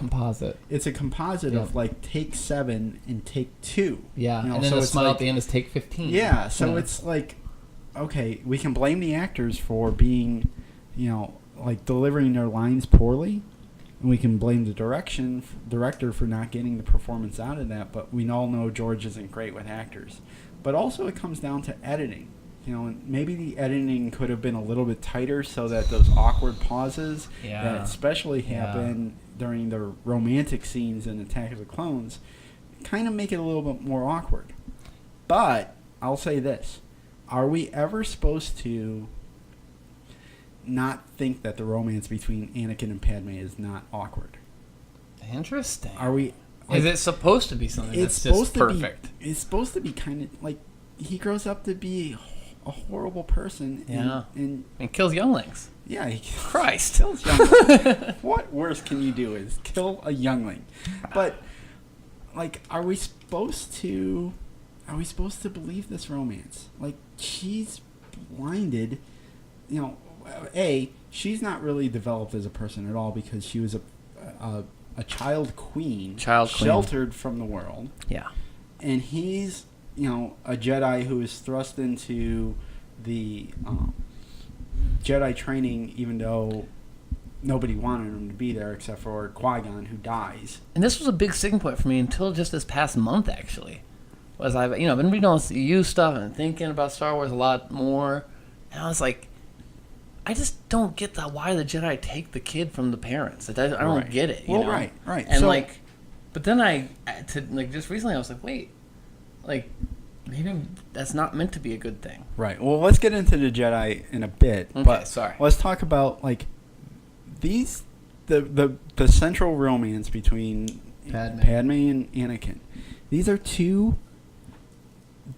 It's a composite of like take 7 and take 2. Yeah, and then the smile at the end is take 15. Yeah, so it's like, okay, we can blame the actors for being, like delivering their lines poorly. And we can blame the director for not getting the performance out of that, but we all know George isn't great with actors. But also it comes down to editing. Maybe the editing could have been a little bit tighter so that those awkward pauses that especially happen during the romantic scenes in Attack of the Clones kind of make it a little bit more awkward. But I'll say this. Are we ever supposed to not think that the romance between Anakin and Padme is not awkward. Interesting. Are we? Is it supposed to be something It's that's supposed just perfect? It's supposed to be kind of like he grows up to be a horrible person. And kills younglings. Yeah, he Christ. kills younglings. What worse can you do is kill a youngling? But like, are we supposed to believe this romance? Like, she's blinded. You know, she's not really developed as a person at all because she was a child queen, sheltered from the world. Yeah. And he's, a Jedi who is thrust into the Jedi training, even though nobody wanted him to be there except for Qui-Gon, who dies. And this was a big sticking point for me until just this past month, actually. I've been reading all this EU stuff and thinking about Star Wars a lot more, and I was like, I just don't get why the Jedi take the kid from the parents. I don't get it. You know? Right. And so, but then just recently I was like, wait, maybe that's not meant to be a good thing. Right. Well, let's get into the Jedi in a bit. Okay, but sorry. Let's talk about the central romance between Padme and Anakin. These are two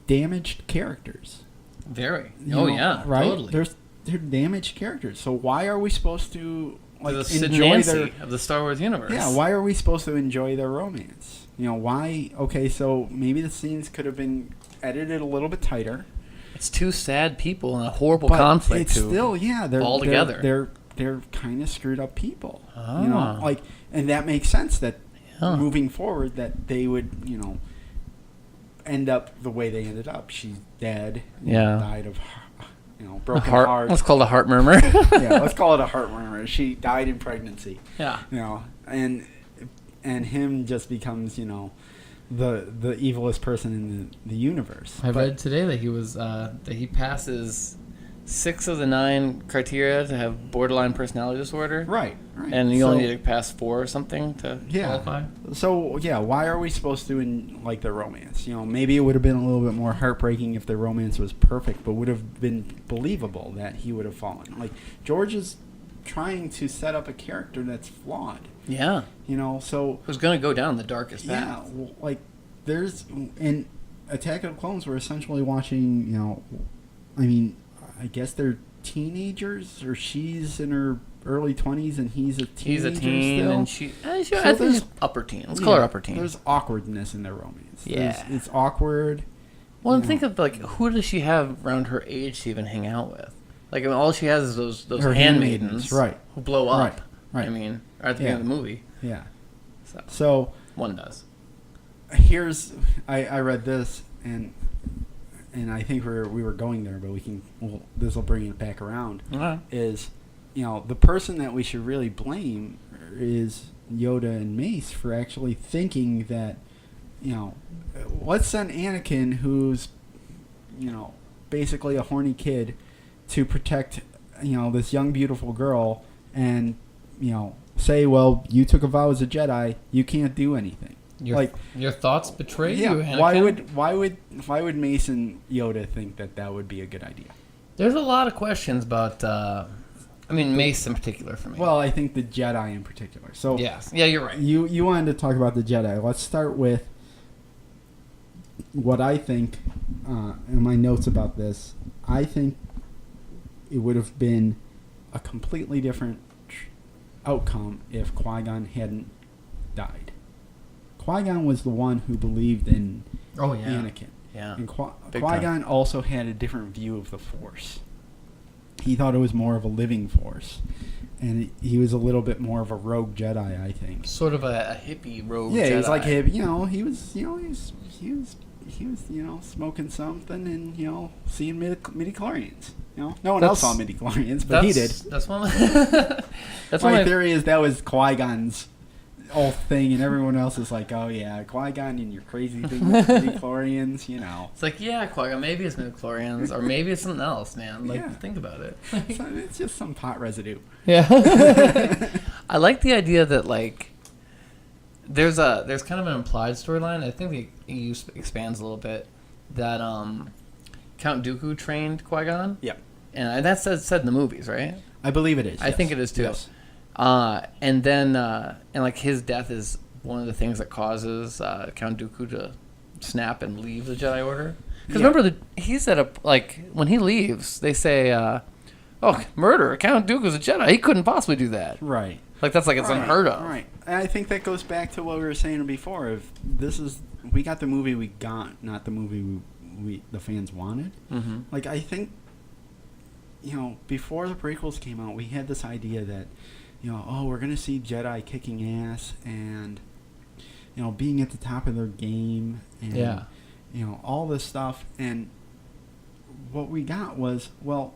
damaged characters. Very. Yeah. Right. Totally. They're damaged characters. So why are we supposed to enjoy of the Star Wars universe? Yeah. Why are we supposed to enjoy their romance? Why? Okay, so maybe the scenes could have been edited a little bit tighter. It's two sad people in a horrible conflict. It's still they're all together. They're kind of screwed up people. Oh. And that makes sense that moving forward that they would end up the way they ended up. She's dead. Died of broken heart. Let's call it a heart murmur. Let's call it a heart murmur. She died in pregnancy. Yeah. And him just becomes the evilest person in the universe. I read today that he was that he passes 6 of the 9 criteria to have borderline personality disorder. Right. And you only need to pass 4 or something to qualify. So why are we supposed to like their romance? Maybe it would have been a little bit more heartbreaking if their romance was perfect, but would have been believable that he would have fallen. Like, George is trying to set up a character that's flawed. Yeah. So who's going to go down the darkest path. Yeah, there's in Attack of the Clones, we're essentially watching. I guess they're teenagers, or she's in her early 20s and he's a teenager. He's a teen, still. And I think she's upper teen. Let's call her upper teen. There's awkwardness in their romance. Yeah, it's awkward. Well, and think of who does she have around her age to even hang out with? All she has is those handmaidens, right? Who blow up. Right. At the end of the movie. Yeah. So one does. I read this and I think we were going there, but this will bring it back around. Uh-huh. Is the person that we should really blame is Yoda and Mace for actually thinking that let's send Anakin, who's basically a horny kid, to protect this young beautiful girl, and say, well, you took a vow as a Jedi, you can't do anything. Your thoughts betray you, Anakin? Why would Mace and Yoda think that would be a good idea? There's a lot of questions about Mace in particular for me. Well, I think the Jedi in particular. So yes. Yeah, you're right. You wanted to talk about the Jedi. Let's start with what I think in my notes about this. I think it would have been a completely different outcome if Qui-Gon hadn't died. Qui-Gon was the one who believed in Anakin. Yeah. And Qui-Gon also had a different view of the Force. He thought it was more of a living force. And he was a little bit more of a rogue Jedi, I think. Sort of a hippie rogue Jedi. Yeah, he was like hip. He was smoking something and seeing midi-chlorians. No one else saw midi-chlorians, but he did. That's one. My theory is that was Qui-Gon's whole thing, and everyone else is like, oh yeah, Qui-Gon and your crazy thing with midi-chlorians, It's like, yeah, Qui-Gon, maybe it's midi-chlorians, or maybe it's something else, man. Think about it. It's just some pot residue. Yeah. I like the idea that there's kind of an implied storyline. I think the EU expands a little bit that Count Dooku trained Qui-Gon. Yep. And that's said in the movies, right? I believe it is. I think it is too. Yes. And then and like his death is one of the things that causes Count Dooku to snap and leave the Jedi Order. Because remember, he's at a like when he leaves, they say, "Oh, murder! Count Dooku's a Jedi. He couldn't possibly do that." Right. Like that's like it's unheard of. Right. And I think that goes back to what we were saying before. If we got the movie we got, not the movie we the fans wanted. Mm-hmm. Like I think, before the prequels came out, we had this idea that, we're gonna see Jedi kicking ass and, being at the top of their game and, all this stuff. And what we got was, well,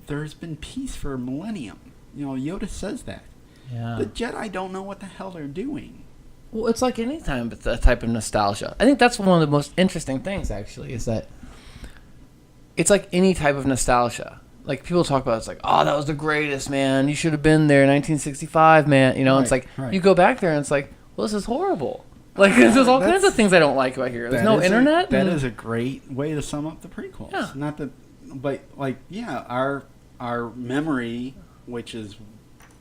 there's been peace for a millennium. Yoda says that. Yeah. The Jedi don't know what the hell they're doing. Well, it's like any time with that type of nostalgia. I think that's one of the most interesting things, actually, is that it's like any type of nostalgia. Like, people talk about it's like, oh, that was the greatest, man. You should have been there, 1965, man. It's like, you go back there and it's like, well, this is horrible. Like, there's all kinds of things I don't like about here. There's no internet. That is a great way to sum up the prequels. Yeah. Not that, but, our memory, which is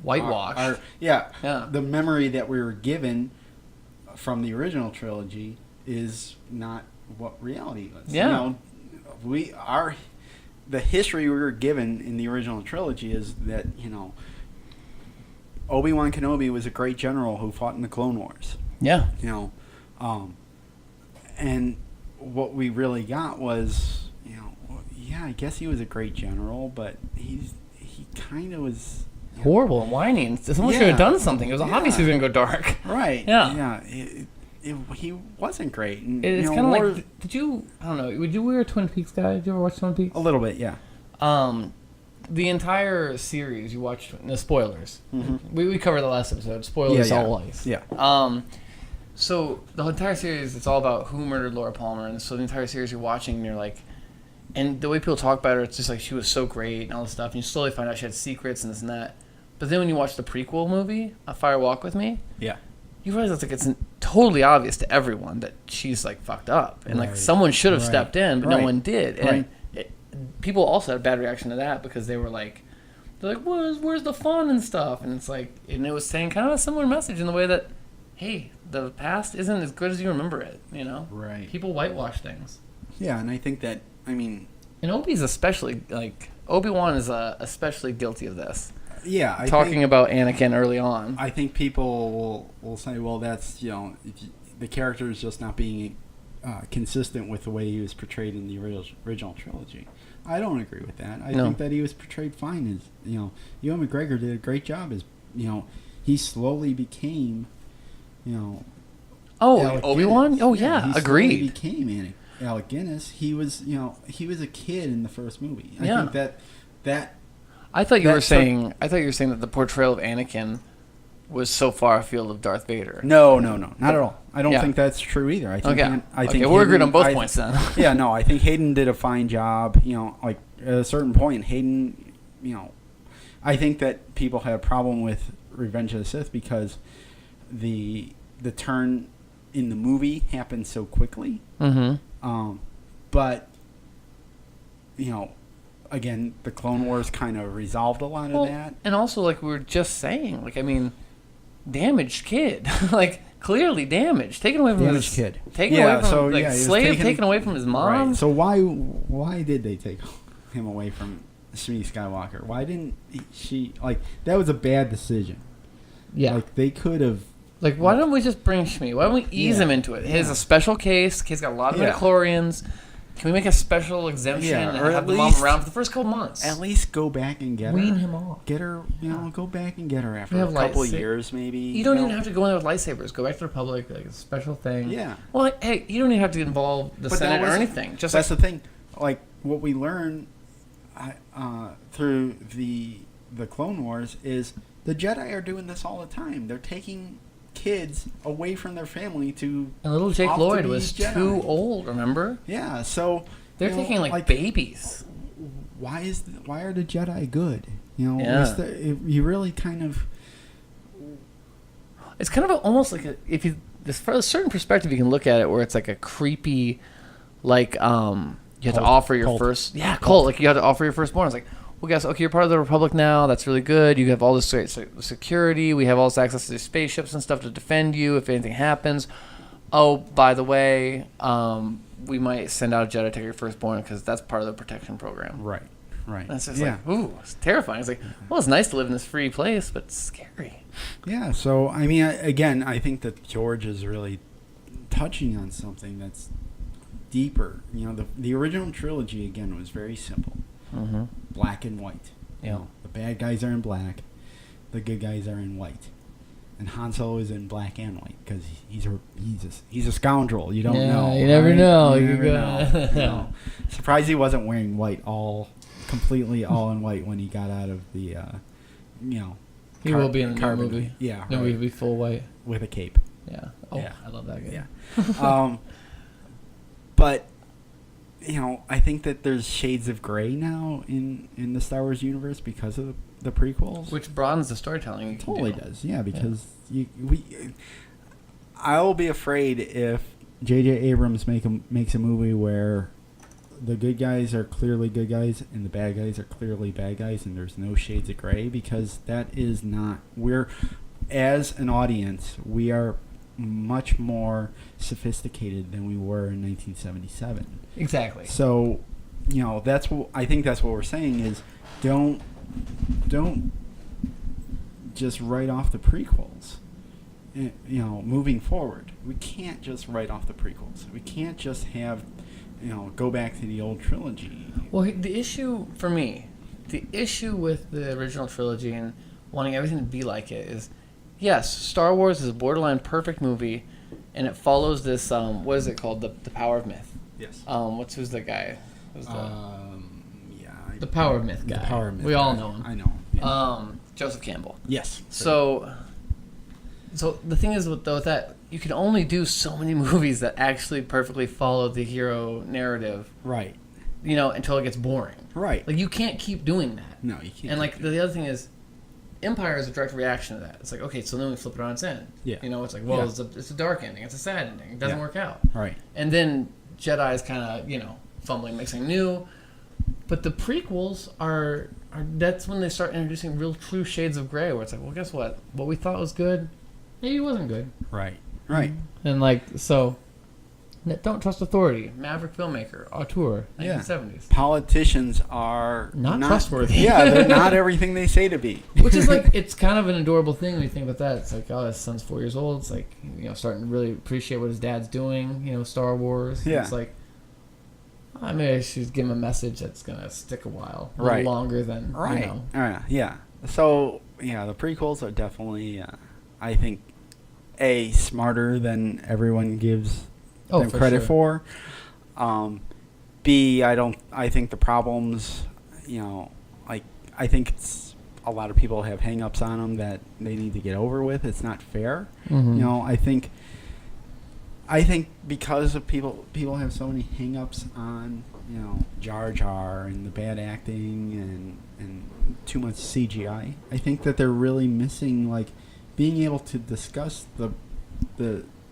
whitewashed. The memory that we were given from the original trilogy is not what reality was. Yeah. The history we were given in the original trilogy is that, Obi-Wan Kenobi was a great general who fought in the Clone Wars. Yeah. And what we really got was, I guess he was a great general, but he kind of was horrible and whiny, and someone should have done something. It was obvious he was going to go dark. Right. Yeah. He wasn't great. And, it's kind of like, I don't know, you were a Twin Peaks guy? Did you ever watch Twin Peaks? A little bit, yeah. The entire series you watched, no spoilers. Mm-hmm. We covered the last episode. Spoilers all life. Yeah. So the entire series, it's all about who murdered Laura Palmer, and so the entire series you're watching, and you're like, and the way people talk about her, it's just like she was so great and all this stuff, and you slowly find out she had secrets and this and that. But then when you watch the prequel movie, A Fire Walk with Me, you realize it's totally obvious to everyone that she's like fucked up, and like someone should have stepped in, but no one did. And people also had a bad reaction to that because they're like, where's the fun and stuff? And it's like, and it was saying kind of a similar message in the way that, hey, the past isn't as good as you remember it. Right. People whitewash things. Yeah, and I think that and Obi's especially Obi-Wan is especially guilty of this. Yeah, talking about Anakin early on. I think people will say, well, that's the character is just not being consistent with the way he was portrayed in the original trilogy. I don't agree with that. I think that he was portrayed fine. As Ewan McGregor did a great job. As he slowly became, Obi-Wan. Oh yeah, he agreed. Slowly became Alec Guinness. He was a kid in the first movie. I think that. I thought you were saying that the portrayal of Anakin was so far afield of Darth Vader. No, not at all. I don't think that's true either. I think we're agreed on both points then. I think Hayden did a fine job. Like at a certain point, Hayden, I think that people had a problem with Revenge of the Sith because the turn in the movie happened so quickly. Mm-hmm. But again, the Clone Wars kind of resolved a lot of that. And also, like we were just saying, damaged kid. Clearly damaged. Taken away from his kid. Taken away from slave taken away from his mom. Right. So why did they take him away from Shmi Skywalker? Why didn't she that was a bad decision. Yeah. They could have why don't we just bring Shmi? Why don't we ease him into it? He's a special case. Kid's got a lot of midichlorians. Can we make a special exemption and have the mom around for the first couple months? At least go back and get her. Wean him off. Get her, go back and get her after a couple of years, maybe. You don't even have to go in there with lightsabers. Go back to the Republic, a special thing. Yeah. Well, hey, you don't even have to involve the Senate or anything. That's the thing. What we learn through the Clone Wars is the Jedi are doing this all the time. They're taking kids away from their family to and little Jake Lloyd was too old, remember? Yeah, so they're taking babies. Why are the Jedi good? You really kind of, it's kind of almost like there's a certain perspective you can look at it where it's like a creepy you have to offer your first cult. You have to offer your firstborn. It's like, well, guess, okay, you're part of the Republic now. That's really good. You have all this great security. We have all this access to these spaceships and stuff to defend you if anything happens. Oh, by the way, we might send out a Jedi to take your firstborn because that's part of the protection program. Right. And it's just like, ooh, it's terrifying. It's like, well, it's nice to live in this free place, but it's scary. Yeah, so, I mean, again, I think that George is really touching on something that's deeper. You know, the original trilogy, again, was very simple. Mm-hmm. Black and white. Yeah. You know, the bad guys are in black, the good guys are in white. And Han Solo is in black and white because he's a scoundrel. You don't know. You never know. You never know. You know. Surprised he wasn't wearing white completely all in white when he got out of the, you know. He will be in the new movie. Yeah. No, he'll be full white. With a cape. Yeah. Oh, yeah. I love that guy. Yeah. But, you know, I think that there's shades of gray now in the Star Wars universe because of the prequels. Which broadens the storytelling. It totally does. Yeah, because I'll be afraid if J.J. Abrams makes a movie where the good guys are clearly good guys and the bad guys are clearly bad guys and there's no shades of gray, because that is not... As an audience, we are much more sophisticated than we were in 1977. Exactly. So, you know, I think that's what we're saying is don't just write off the prequels. You know, moving forward, we can't just write off the prequels. We can't just have, you know, go back to the old trilogy. Well, the issue for me, with the original trilogy and wanting everything to be like it is, yes, Star Wars is a borderline perfect movie, and it follows this, what is it called? The Power of Myth. Yes. Who's the guy? The Power of Myth guy. The Power of Myth. We all know him. I know. Yeah. Joseph Campbell. Yes. So the thing is with that, you can only do so many movies that actually perfectly follow the hero narrative. Right. You know, until it gets boring. Right. Like, you can't keep doing that. No, you can't. And, like, the other thing is, Empire is a direct reaction to that. It's like, okay, so then we flip it on its end. Yeah. You know, it's like, well, yeah. it's a dark ending. It's a sad ending. It doesn't work out. Right. And then Jedi is kind of, you know, fumbling, mixing new. But the prequels are that's when they start introducing real true shades of gray, where it's like, well, guess what? What we thought was good, maybe it wasn't good. Right. Right. And, like, so, don't trust authority. Maverick filmmaker, auteur, 1970s. Politicians are not trustworthy. Yeah, they're not everything they say to be. Which is like, it's kind of an adorable thing when you think about that. It's like, oh, his son's 4 years old. It's like, you know, starting to really appreciate what his dad's doing. You know, Star Wars. Yeah. It's like, maybe I should give him a message that's gonna stick a while, a little longer than you know. Yeah. So yeah, the prequels are definitely, I think, smarter than everyone gives them credit for. B, I think the problems, you know, like, I think a lot of people have hang-ups on them that they need to get over with. It's not fair. Mm-hmm. You know, I think because of people have so many hang-ups on, you know, Jar Jar and the bad acting and too much CGI, I think that they're really missing, like, being able to discuss the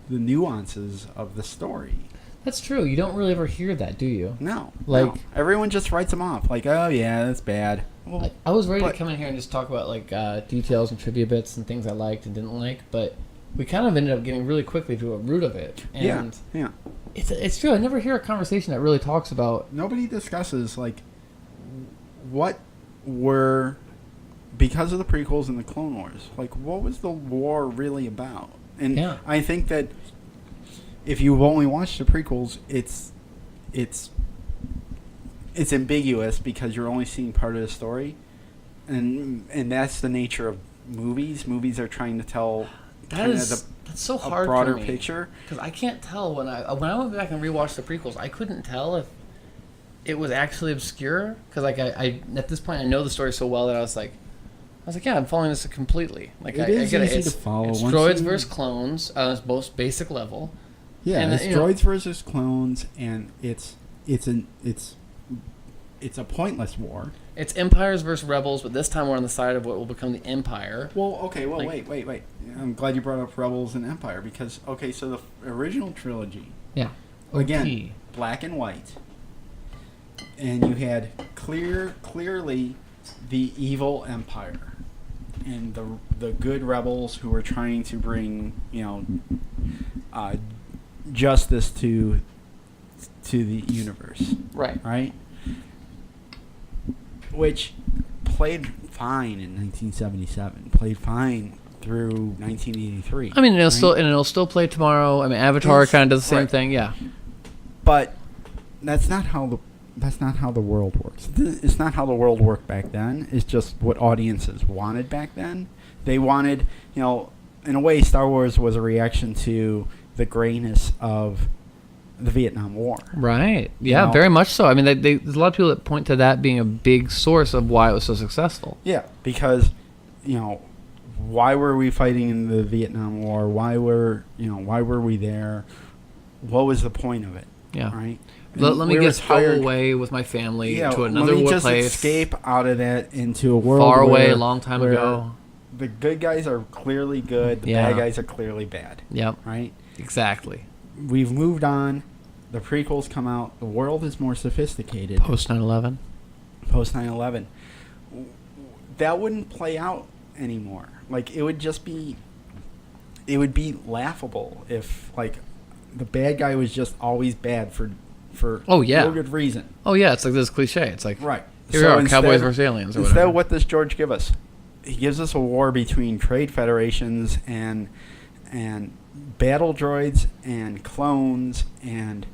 nuances of the story. That's true. You don't really ever hear that, do you? No. Like, no. Everyone just writes them off. Like, oh yeah, that's bad. Well, I was ready to come in here and just talk about, like, details and trivia bits and things I liked and didn't like, but we kind of ended up getting really quickly to a root of it. And yeah. It's true. I never hear a conversation that really talks about... Nobody discusses, like, what were... Because of the prequels and the Clone Wars, like, what was the war really about? And I think that if you've only watched the prequels, it's ambiguous because you're only seeing part of the story. And that's the nature of movies. Movies are trying to tell... That's so hard a broader for me, picture, because I can't tell when I went back and rewatched the prequels. I couldn't tell if it was actually obscure, because like I at this point I know the story so well that I was like yeah, I'm following this completely. Like I get it. Easy to follow. It's droids versus clones on its most basic level. Yeah, and it's droids versus clones, and it's a pointless war. It's Empires versus Rebels, but this time we're on the side of what will become the Empire. Well, okay, wait. I'm glad you brought up Rebels and Empire because, okay, so the original trilogy. Yeah. Again, black and white. And you had clearly the evil empire and the good rebels who were trying to bring, justice to the universe, right? Which played fine in 1977, played fine through 1983. I mean, it'll still play tomorrow. I mean, Avatar kind of does the same thing, yeah. But that's not how the world works. It's not how the world worked back then. It's just what audiences wanted back then. They wanted, in a way, Star Wars was a reaction to the grayness of the Vietnam War. Right. Yeah, very much so. I mean, there's a lot of people that point to that being a big source of why it was so successful. Yeah, because, why were we fighting in the Vietnam War? Why were we there? What was the point of it? Yeah. Right? Let me just go away with my family to another place. Let me just escape out of that into a world far away, a long time ago. The good guys are clearly good. The bad guys are clearly bad. Yep. Right? Exactly. We've moved on. The prequels come out. The world is more sophisticated. Post 9/11. Post 9/11. That wouldn't play out anymore. Like, it would be laughable if, like, the bad guy was just always bad for no good reason. Oh yeah, it's like this cliche. It's like, right. Here we are, Cowboys versus Aliens. Or instead, whatever. what does George give us? He gives us a war between trade federations and battle droids and clones, and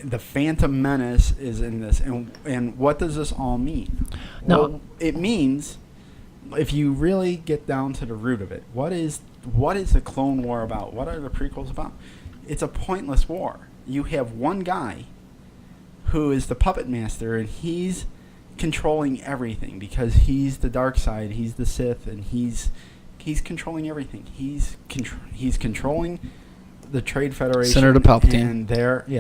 the Phantom Menace is in this. And what does this all mean? Well, it means, if you really get down to the root of it, what is the Clone War about? What are the prequels about? It's a pointless war. You have one guy who is the puppet master, and he's controlling everything because he's the dark side, he's the Sith, and he's controlling everything. He's controlling the Trade Federation. Senator Palpatine. And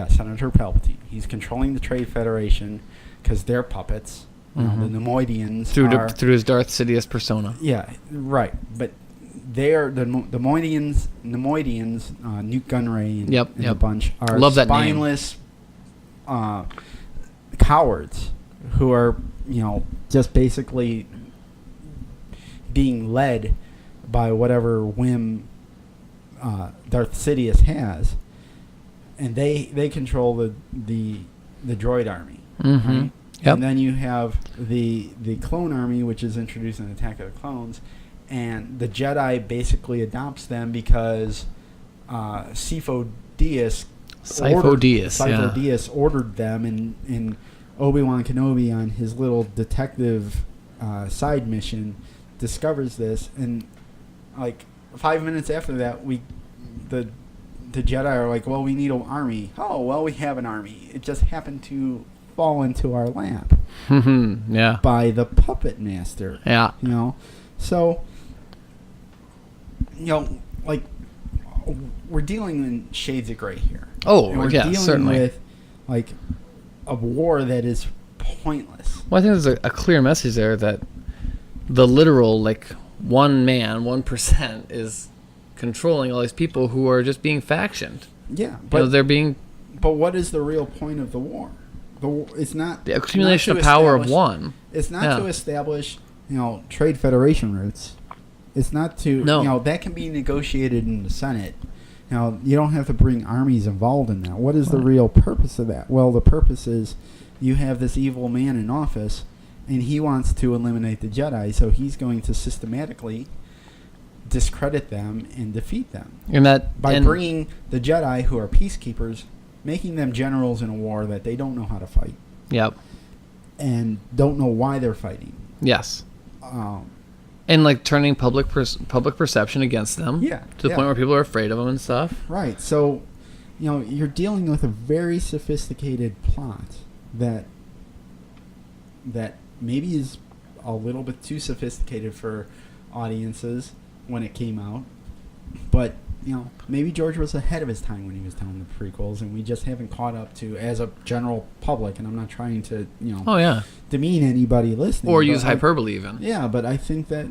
Senator Palpatine. He's controlling the Trade Federation because they're puppets. The Nemoidians through his Darth Sidious persona. Yeah, right. But they're the Nemoidians, Newt Gunray and a bunch are Love that spineless cowards who are, just basically being led by whatever whim Darth Sidious has, and they control the droid army. Right? Yep. And then you have the clone army, which is introduced in Attack of the Clones, and the Jedi basically adopts them because Sifo Dyas ordered them, and Obi-Wan Kenobi on his little detective side mission discovers this, and like 5 minutes after that, the Jedi are like, well, we need an army. Oh, well, we have an army. It just happened to fall into our lap. Yeah. By the puppet master. Yeah. So, like, we're dealing in shades of gray here. Oh, and we're yeah, dealing certainly. with, like, a war that is pointless. Well, I think there's a clear message there that the literal, like, 1 man, 1% is controlling all these people who are just being factioned. Yeah, but they're being. But what is the real point of the war? It's not the accumulation of power of one. It's not to establish, trade federation roots. It's not to, that can be negotiated in the Senate. You don't have to bring armies involved in that. What is the real purpose of that? Well, the purpose is you have this evil man in office, and he wants to eliminate the Jedi, so he's going to systematically discredit them and defeat them. By bringing the Jedi, who are peacekeepers, making them generals in a war that they don't know how to fight. Yep. And don't know why they're fighting. Yes. And like turning public perception against them. Yeah. To the point where people are afraid of them and stuff. Right. So, you're dealing with a very sophisticated plot that maybe is a little bit too sophisticated for audiences when it came out. But, maybe George was ahead of his time when he was telling the prequels, and we just haven't caught up to, as a general public, and I'm not trying to, demean anybody listening. Or use hyperbole even. Yeah, but I think that,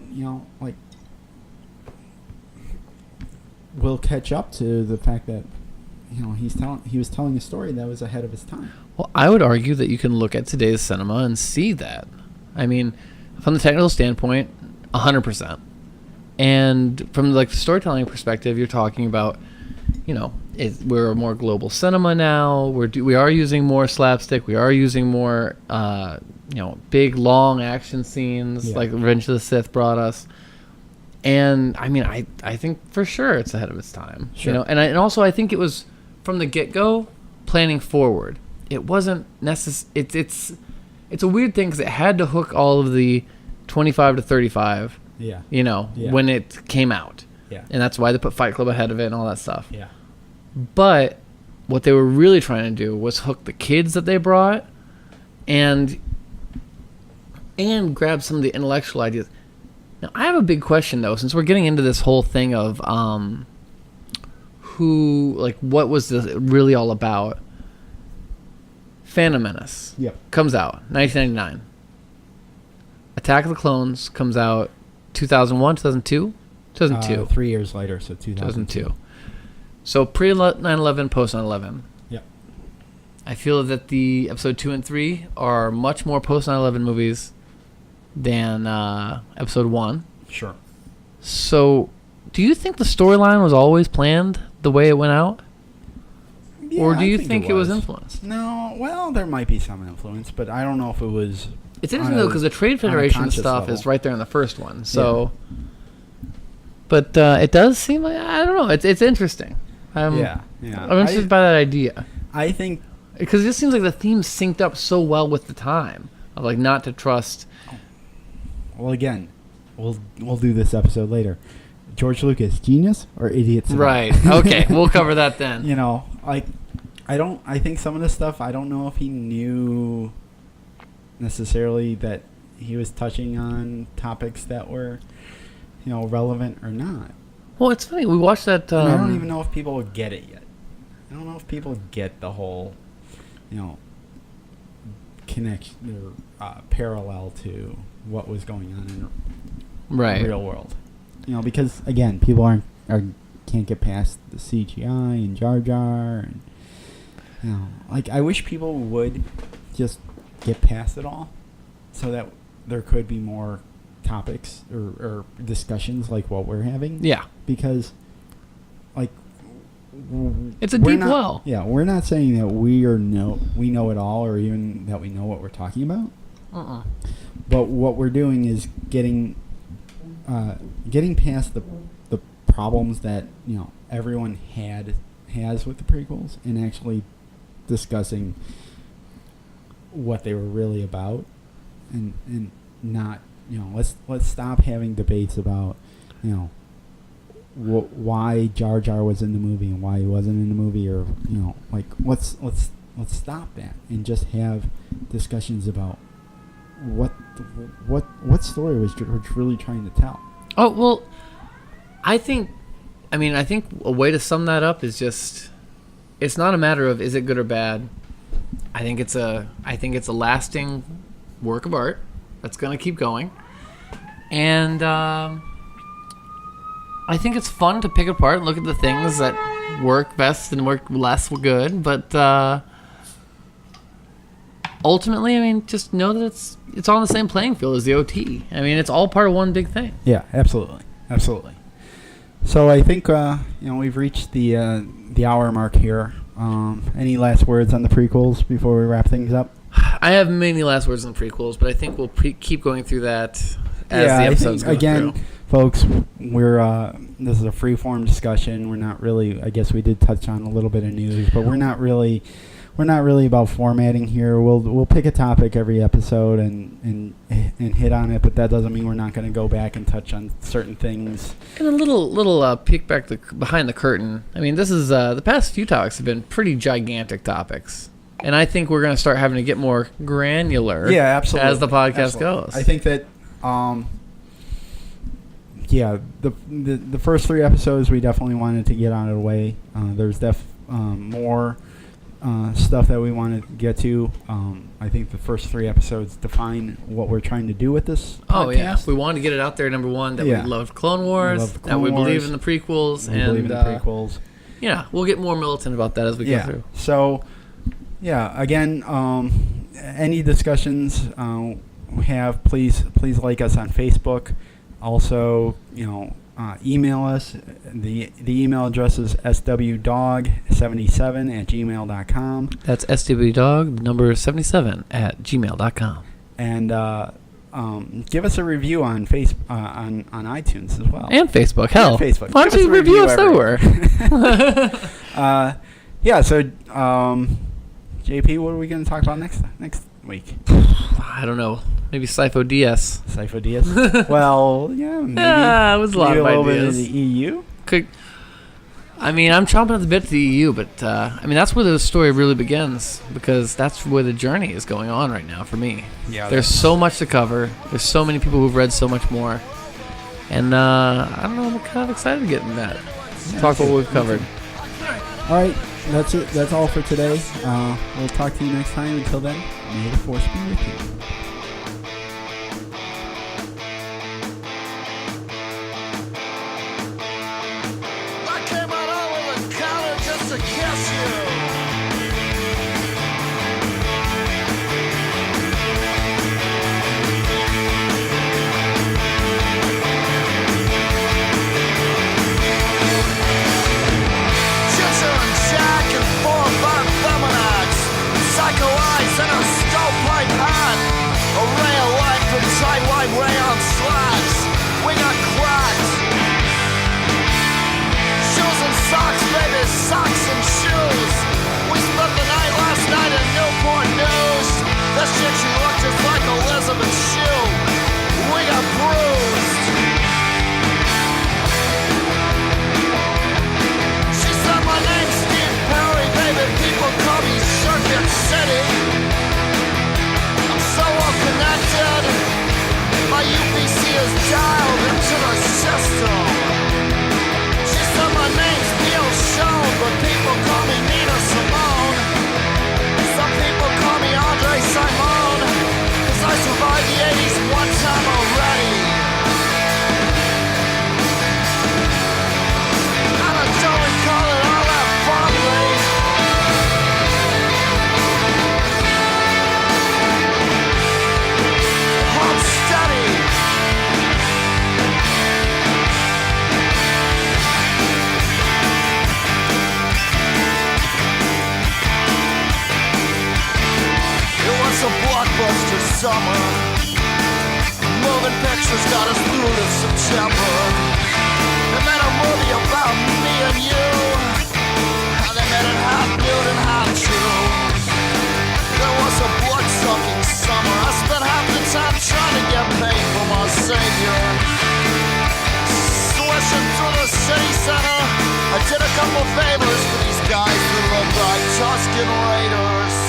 we'll catch up to the fact that he was telling a story that was ahead of his time. Well, I would argue that you can look at today's cinema and see that. I mean, from the technical standpoint, 100%. And from like the storytelling perspective, you're talking about, we're a more global cinema now. We are using more slapstick. We are using more, big long action scenes like Revenge of the Sith brought us. And I mean, I think for sure it's ahead of its time. Sure. And also I think it was from the get-go planning forward. It wasn't necessary. It's a weird thing because it had to hook all of the 25 to 35. Yeah. When it came out. Yeah. And that's why they put Fight Club ahead of it and all that stuff. Yeah. But what they were really trying to do was hook the kids that they brought and grab some of the intellectual ideas. Now, I have a big question, though, since we're getting into this whole thing of what was this really all about? Phantom Menace comes out 1999. Attack of the Clones comes out 2001, 2002? 2002. 3 years later, so 2002. So pre 9/11, post 9/11. Yep. I feel that the episode 2 and 3 are much more post 9/11 movies than episode 1. Sure. So, do you think the storyline was always planned the way it went out? Yeah, or do you I think it was influenced? No, well, there might be some influence, but I don't know if it was. It's interesting, though, because the Trade Federation stuff level. is right there in the first one. So, but it does seem like, I don't know, it's interesting. I'm interested by that idea. I think because it just seems like the theme synced up so well with the time of like not to trust. Well, again, we'll do this episode later. George Lucas, genius or idiot? Right. Okay, we'll cover that then. I think some of the stuff, I don't know if he knew necessarily that he was touching on topics that were, relevant or not. Well, it's funny. We watched that. And I don't even know if people would get it yet. I don't know if people get the whole, connection or parallel to what was going on in the real world. Because again, people can't get past the CGI and Jar Jar, and I wish people would just get past it all, so that there could be more topics or discussions like what we're having. Yeah. Because, it's a deep well. Yeah, we're not saying that we know it all, or even that we know what we're talking about. But what we're doing is getting past the problems that everyone has with the prequels, and actually discussing what they were really about, and not let's stop having debates about why Jar Jar was in the movie and why he wasn't in the movie, or let's stop that and just have discussions about what story was George really trying to tell. Oh, well, I think a way to sum that up is just, it's not a matter of is it good or bad. I think it's a lasting work of art that's going to keep going. And I think it's fun to pick apart and look at the things that work best and work less good. But ultimately, just know that it's on the same playing field as the OT. It's all part of one big thing. Yeah, absolutely. So I think we've reached the hour mark here. Any last words on the prequels before we wrap things up? I have many last words on the prequels, but I think we'll keep going through that as the episodes go again, through. Folks, this is a free-form discussion. We're not really. I guess we did touch on a little bit of news, but we're not really about formatting here. We'll pick a topic every episode and hit on it, but that doesn't mean we're not going to go back and touch on certain things. And a little peek back behind the curtain. This is the past few topics have been pretty gigantic topics, and I think we're going to start having to get more granular. Yeah, absolutely. As the podcast goes, I think that. The first 3 episodes we definitely wanted to get out of the way. There's more stuff that we want to get to. I think the first 3 episodes define what we're trying to do with this podcast. Oh, yeah. We wanted to get it out there, number one, that we loved Clone Wars, that we believe in the prequels. We believe in the prequels. Yeah, we'll get more militant about that as we go through. So, yeah, again, any discussions we have, please like us on Facebook. Also, email us. The email address is swdog77@gmail.com. That's swdog number 77@gmail.com. And give us a review on on iTunes as well. And Facebook. Hell, and Facebook. Why don't you review us everywhere? Yeah. So, JP, what are we going to talk about next week? I don't know. Maybe Sifo DS. Sifo DS. Well, yeah, maybe. Yeah, it was a lot of little ideas. bit of the EU. I'm chomping at the bit to the EU, but that's where the story really begins, because that's where the journey is going on right now for me. Yeah. There's so much to cover. There's so many people who've read so much more, and I don't know. I'm kind of excited to get in that. Talk what we've covered. All right, that's it. That's all for today. We'll talk to you next time. Until then, may the force be with you. Socks and shoes. We spent the night last night in Newport News. That shit, she looked just like Elizabeth Shue. We got bruised. She said my name's Steve Perry, baby. People call me Circuit City. I'm so well connected. My UPC is dialed into the system. She said my name's Neil Schoen, but people call me Nina Simone. Some people call me Andre Simone, 'cause I survived the 80s one time already. And I don't recall it all that fondly. Hold steady. It's a blockbuster summer. Moving pictures got us through to September. They made a movie about me and you. And they made it half nude and half true. There was a blood-sucking summer. I spent half the time trying to get paid for my savior. Swishing through the city center, I did a couple favors for these guys who look like Tuscan Raiders.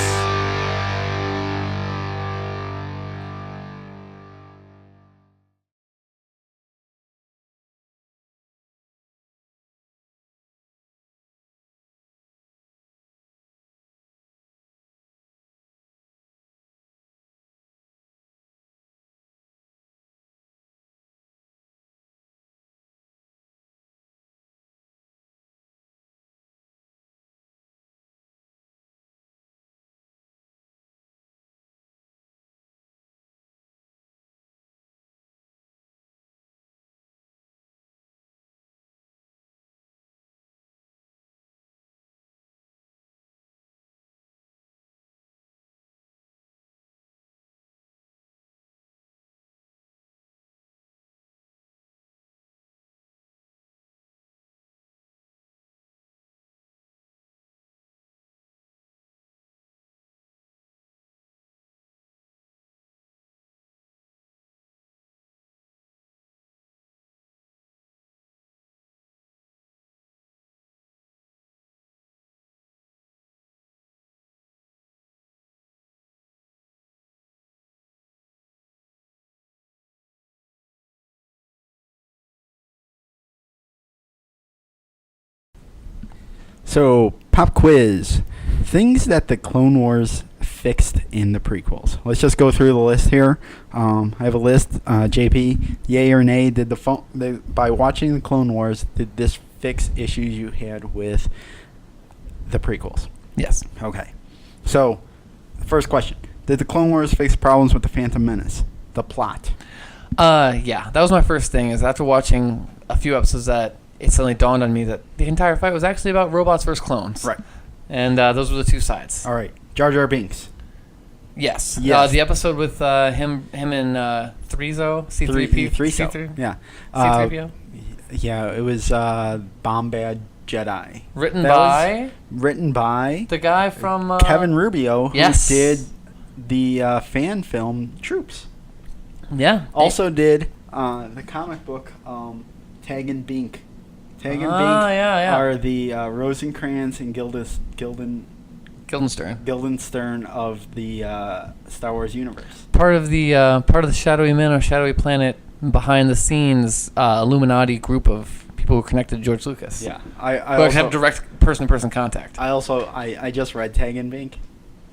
So, pop quiz. Things that the Clone Wars fixed in the prequels. Let's just go through the list here. I have a list. JP, yay or nay, by watching the Clone Wars, did this fix issues you had with the prequels? Yes. Okay. So, first question. Did the Clone Wars fix problems with the Phantom Menace? The plot? Yeah, that was my first thing. Is after watching a few episodes, that it suddenly dawned on me that the entire fight was actually about robots versus clones. Right. And those were the two sides. All right. Jar Jar Binks. Yes. Yes. The episode with him and Threezo, C3P, C3PO. Yeah. C3PO. Yeah, it was Bombad Jedi. Written That by was written by the guy from Kevin Rubio, who yes. did the fan film Troops. Yeah. Also did the comic book Tag and Bink. Tag and Bink yeah. are the Rosencrantz and Guildenstern. of the Star Wars universe. Part of the Shadowy Men or Shadowy Planet behind the scenes Illuminati group of people who connected to George Lucas. Yeah, who I also have direct person-to-person contact. I just read Tag and Bink.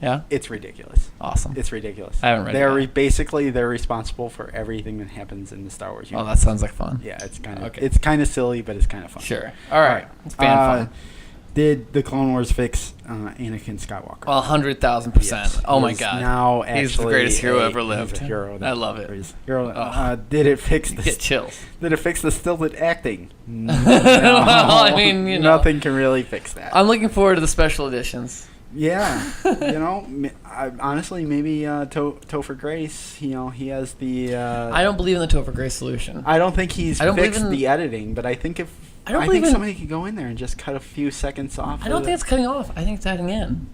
Yeah. It's ridiculous. Awesome. It's ridiculous. I haven't read it. They're responsible for everything that happens in the Star Wars universe. Oh, that sounds like fun. Yeah, it's kind of Okay. It's kind of silly, but it's kind of fun. Sure. All right. It's fan fun. Did the Clone Wars fix Anakin Skywalker? 100,000%. Yes. Oh my He's God. Now He's the actually greatest hero ever he's lived. a hero. I love it. He's a hero. Oh. Did it fix Get this? chills. Did it fix the stilted acting? No. Well, I mean, nothing can really fix that. I'm looking forward to the special editions. Yeah, honestly, maybe Topher Grace. He has the. I don't believe in the Topher Grace solution. I don't think he's I don't believe fixed in- the editing, but I think I don't believe in- somebody could go in there and just cut a few seconds off. I don't think it's cutting off. I think it's adding in.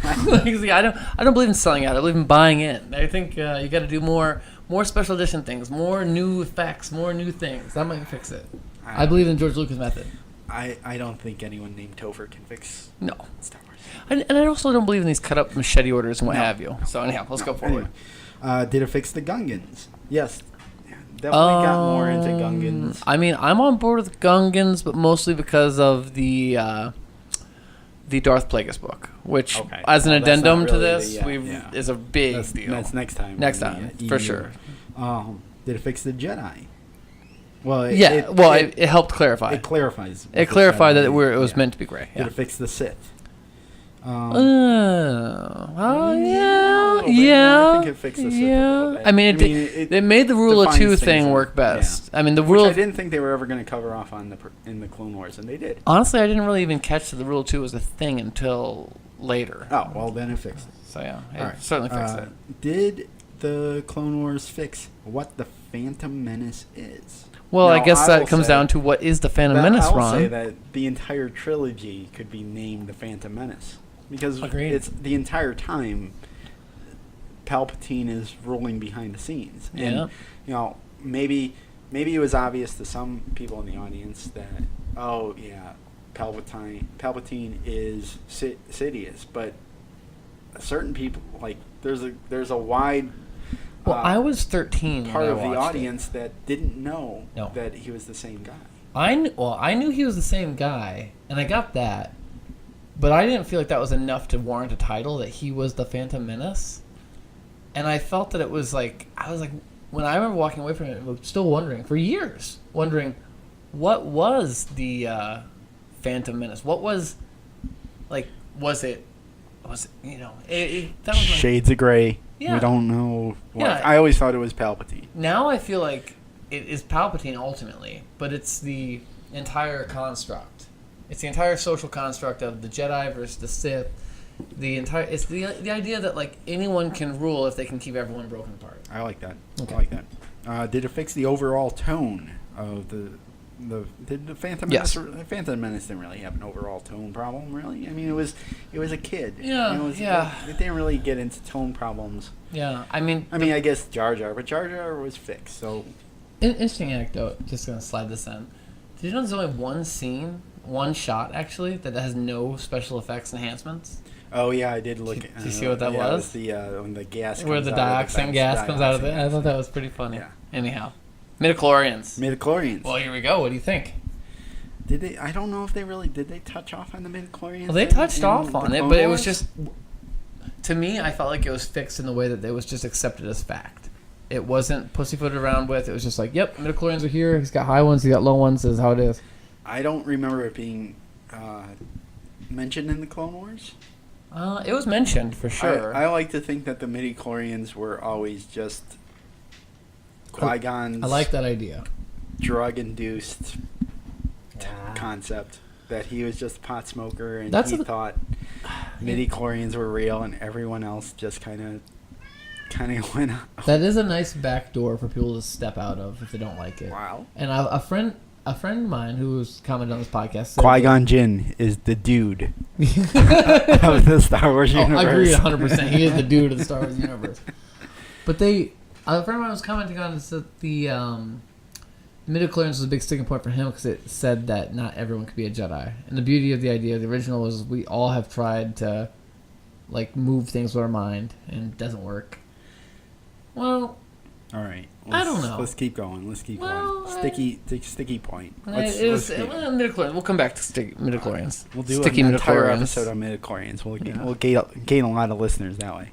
I don't believe in selling out. I believe in buying in. I think you got to do more special edition things, more new effects, more new things. That might fix it. I believe in George Lucas' method. I don't think anyone named Topher can fix No. Star Wars. And I also don't believe in these cut up machete orders and what No. have you. So anyhow, let's go forward. Anyway, did it fix the Gungans? Yes. Definitely got more into Gungans. I mean, I'm on board with Gungans, but mostly because of the Darth Plagueis book, which, Okay. as an Well, that's addendum not to really this, the- is a big deal. That's next time. Next when time, the, for EU. sure. Did it fix the Jedi? Well, it helped clarify. It clarifies. It clarified that Jedi. it was Yeah. meant to be gray. Did Yeah. it fix the Sith? Yeah. I think it fixed the Sith a little bit. I mean, it made the rule of two defines thing things work out. best. I mean, the Which rule. I didn't think they were ever going to cover off on in the Clone Wars, and they did. Honestly, I didn't really even catch that the rule 2 was a thing until later. Oh, well, then it fixed it. So yeah, it All right. certainly fixed it. Did the Clone Wars fix what the Phantom Menace is? Well, I Now, guess will that comes say down to what is the Phantom that Menace, I will Ron? say that the entire trilogy could be named the Phantom Menace because Agreed. it's the entire time Palpatine is ruling behind the scenes. Yeah. And, maybe it was obvious to some people in the audience that, oh, yeah, Palpatine is Sidious, but certain people, like, there's a wide Well, I was 13 part when I of the watched audience that didn't know No. that he was the same guy. I knew he was the same guy, and I got that, but I didn't feel like that was enough to warrant a title that he was the Phantom Menace. And I felt that it was like, I was like, when I remember walking away from it, I was still wondering for years, what was the Phantom Menace? What was, like, was it that was my, Shades of Grey. Yeah. We don't know. Yeah. I always thought it was Palpatine. Now I feel like it is Palpatine ultimately, but it's the entire construct. It's the entire social construct of the Jedi versus the Sith. It's the idea that, like, anyone can rule if they can keep everyone broken apart. I like that. Okay. I like that. Did it fix the overall tone of did the Phantom Menace? Yes. The Phantom Menace didn't really have an overall tone problem, really. I mean, it was a kid. Yeah, It didn't really get into tone problems. Yeah, I mean, I guess Jar Jar, but Jar Jar was fixed. So interesting anecdote. Just gonna slide this in. Did you know there's only one shot actually that has no special effects enhancements? oh yeah, I did look. Did you see what that was? It was the when the gas Where comes the out of the dioxin vents, gas comes out of it. dioxin I gas. thought that was pretty funny. Yeah. Anyhow, midichlorians. Midichlorians. Well, here we go. What do you think? Did they? I don't know if they really did. They touch off on the midichlorians. Well, they touched off the on it, Clone but it was Wars? just, to me, I felt like it was fixed in the way that it was just accepted as fact. It wasn't pussyfooted around with. It was just like, yep, midichlorians are here. He's got high ones, he's got low ones. This is how it is. I don't remember it being mentioned in the Clone Wars. It was mentioned for sure. I like to think that the midi-chlorians were always just Qui-Gon's I like that idea. drug-induced concept. That he was just a pot smoker and That's he a- thought midi-chlorians were real and everyone else just kind of went out. That is a nice back door for people to step out of if they don't like it. Wow. And a friend of mine who's commented on this podcast said Qui-Gon Jinn is the dude of the Star Wars universe. I agree 100%. He is the dude of the Star Wars universe. But a friend of mine was commenting on this that the midichlorians was a big sticking point for him because it said that not everyone could be a Jedi. And the beauty of the idea of the original was we all have tried to like move things with our mind and it doesn't work. Well, All right. I don't know. Let's keep going. Let's keep Well, going. Sticky point. It Let's was keep- midichlorians. We'll come back to midichlorians. We'll do sticky an entire midichlorians. episode on midichlorians. Yeah. We'll gain a lot of listeners that way.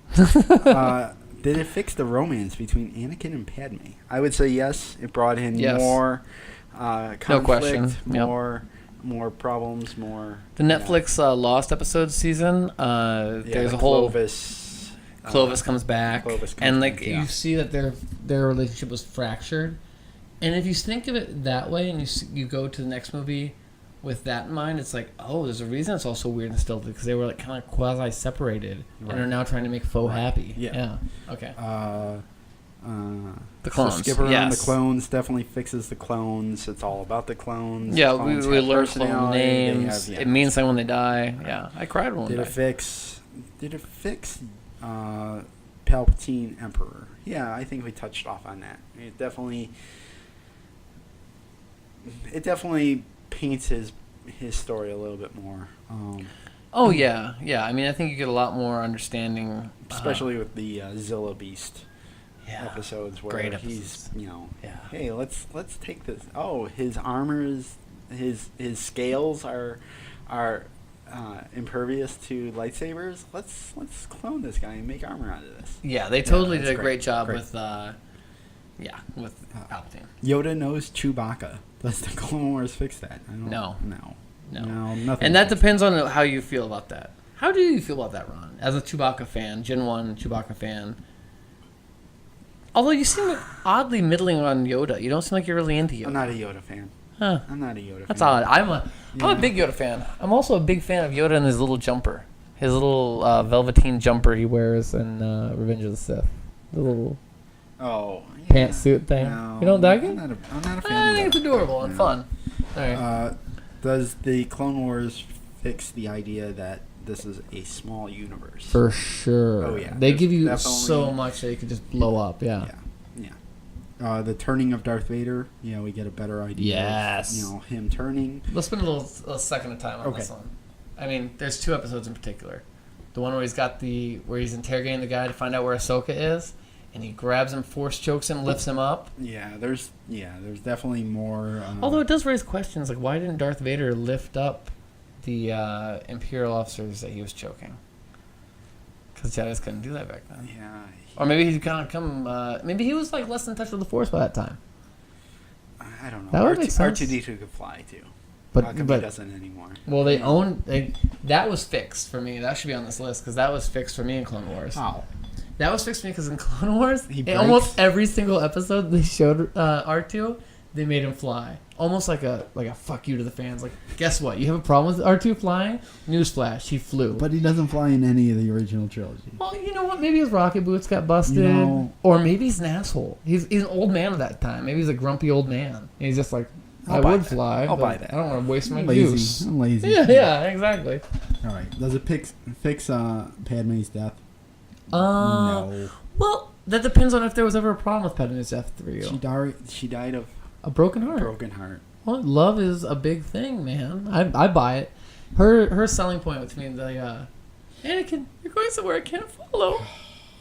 Did it fix the romance between Anakin and Padme? I would say yes. It brought in Yes. more conflict, No question. Yep. more problems, more. The Netflix Lost episode season. There's a whole Clovis comes back, Clovis comes and like back, yeah. you see that their relationship was fractured. And if you think of it that way and you go to the next movie with that in mind, it's like, oh, there's a reason it's also weird and stilted because they were like kind of quasi-separated and are now trying to make faux happy. Yeah. Okay. The clones, So skip around yes. the clones definitely fixes the clones. It's all about the clones. Yeah, The clones we have learn clone personality, they names. have- yeah. It means something when they die. Yeah, I cried when Did they it died. fix Palpatine Emperor? Yeah, I think we touched off on that. It definitely paints his story a little bit more, Oh yeah. I mean, I think you get a lot more understanding, especially with the Zilla Beast yeah. episodes where Great he's episodes. Yeah. hey, let's take this. Oh, his armor is his scales are impervious to lightsabers. Let's clone this guy and make armor out of this. Yeah, they totally that's did a great job great. with Palpatine. Yoda knows Chewbacca. Does the Clone Wars fix that? I don't, No. nothing. And that fixes depends on how you feel about that. How do you feel about that, Ron? As a Chewbacca fan, Gen 1 Chewbacca fan. Although you seem oddly middling on Yoda. You don't seem like you're really into Yoda. I'm not a Yoda fan. Huh. I'm not a Yoda That's fan. odd. I'm a big Yoda fan. I'm also a big fan of Yoda and his little jumper. His little velveteen jumper he wears in Revenge of the Sith. The little Oh. Yeah. pantsuit thing. No, You don't like it? I'm not a I fan think of it's that. adorable and No. fun. All right. Does the Clone Wars fix the idea that this is a small universe? For sure. Oh, yeah. They There's give you definitely- so much that you could just blow up. Yeah. Yeah. The turning of Darth Vader, we get a better idea Yes. of, him turning. Let's spend a second of time on Okay. this one. I mean, there's two episodes in particular. The one where where he's interrogating the guy to find out where Ahsoka is, and he grabs him, force chokes him, lifts him up. Yeah, there's definitely more. Although it does raise questions like, why didn't Darth Vader lift up the Imperial officers that he was choking? Because Jedi's couldn't do that back then. yeah, Or maybe he kind of maybe he was like less in touch with the Force by that time. I don't know. That would make sense. R2D2 could fly too. But How come he but doesn't anymore? Well, that was fixed for me. That should be on this list because that was fixed for me in Clone Wars. How? That was fixed for me because in Clone Wars, He in breaks? almost every single episode they showed R2, they made him fly. Almost like a fuck you to the fans. Like, guess what? You have a problem with R2 flying? Newsflash, he flew. But he doesn't fly in any of the original trilogy. Well, you know what? Maybe his rocket boots got busted, or maybe he's an asshole. He's an old man at that time. Maybe he's a grumpy old man. And he's just like, I buy would that. fly. I'll but buy that. I don't want to waste my I'm lazy. juice. I'm lazy. Yeah, exactly. All right. Does it fix Padme's death? No. No. Well, that depends on if there was ever a problem with Padme's death for you. She died of A broken heart. broken heart. Well, love is a big thing, man. I buy it. Her selling point with me, Anakin, you're going somewhere I can't follow.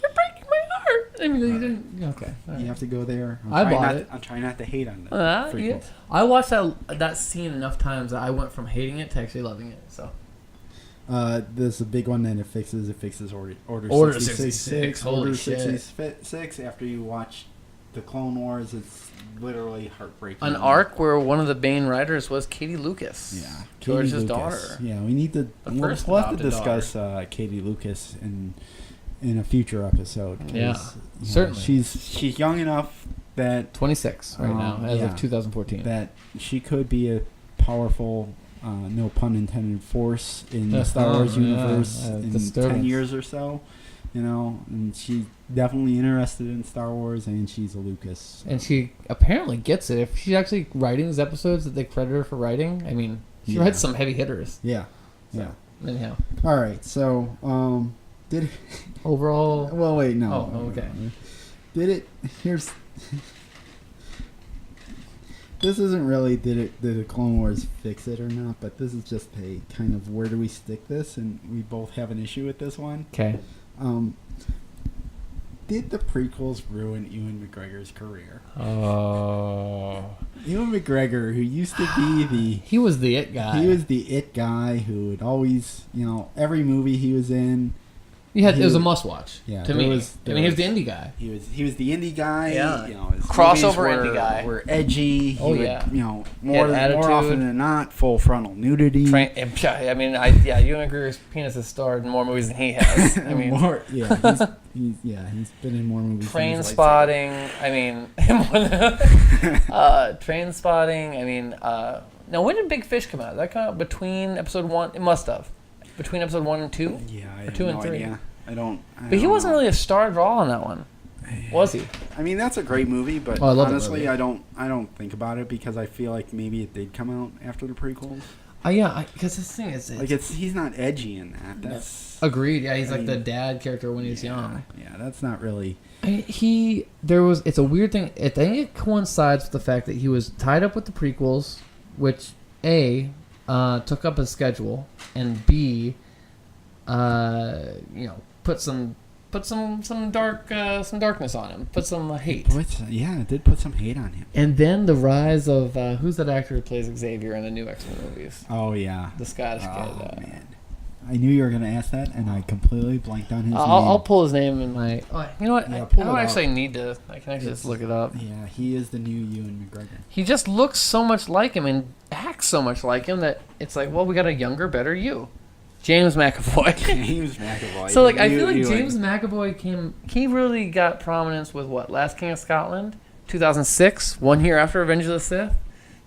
You're breaking my heart. I mean, you didn't. Okay. all right. You have to go there. I bought it. I'm trying not to hate on that. Yeah. I watched that scene enough times that I went from hating it to actually loving it. So. There's a big one that it fixes. It fixes Order Order 66. 66. Holy Order shit. 66 after you watch the Clone Wars, it's literally heartbreaking. An arc where one of the main writers was Katie Lucas. Yeah, George's Katie Lucas. daughter. Yeah, we need to. The We'll first have to adopted discuss Katie Lucas in a future episode. 'Cause, Yeah, you know, certainly. She's young enough that 26 right now, as yeah, of 2014. that she could be a powerful, no pun intended, force in the Star Wars universe in 10 disturbance. years or so. You know, and she's definitely interested in Star Wars, and she's a Lucas. And she apparently gets it. If she's actually writing these episodes that they credit her for writing, I mean, she Yeah. writes some heavy hitters. Yeah, yeah. Anyhow, All right, so did overall, well wait no. Oh, okay. Did it? Here's. This isn't really did the Clone Wars fix it or not, but this is just a kind of where do we stick this, and we both have an issue with this one. okay. Did the prequels ruin Ewan McGregor's career? Oh, Ewan McGregor, who used to be he was the it guy. he was the it guy who would always, you know, every movie he was in, it was a must watch. Yeah, to there me. was- I mean, he was the indie guy. he was the indie guy. Yeah. You know, his Crossover movies indie guy. were edgy. Oh, He would, yeah. you know, had more attitude. often than not, full frontal nudity. I mean, Ewan McGregor's penis has starred in more movies than he has. I mean, more, yeah, he's been in more movies. than Train his Spotting. I mean, Train Spotting. I mean, now when did Big Fish come out? Did that come out between episode 1? It must have. Between episode 1 and 2? lightsaber. Yeah, I have 2 and no 3. idea. I don't But he don't wasn't know. really a star at all in that one, was he? I mean, that's a great movie, but Oh, I love that honestly, movie. I don't think about it because I feel like maybe it did come out after the prequels. Yeah, because this thing is Like he's not edgy in that. That's agreed. Yeah, he's I like the mean, dad character when he's young. Yeah, that's not really. It's a weird thing. I think it coincides with the fact that he was tied up with the prequels, which took up his schedule, and B, put some darkness on him, put some hate. It did put some hate on him. And then the rise of who's that actor who plays Xavier in the new X-Men movies? Oh yeah. The Scottish Oh kid. man, I knew you were gonna ask that, and I completely blanked on his name. I'll pull his name in my. Oh, you know what? Yeah, I pull don't it actually up. need to. I can actually just look it up. Yeah, he is the new Ewan McGregor. He just looks so much like him and acts so much like him that it's like, well, we got a younger, better you. James McAvoy. James McAvoy. So, like, I feel like Ewan. James McAvoy He really got prominence with what? Last King of Scotland? 2006? 1 year after Revenge of the Sith?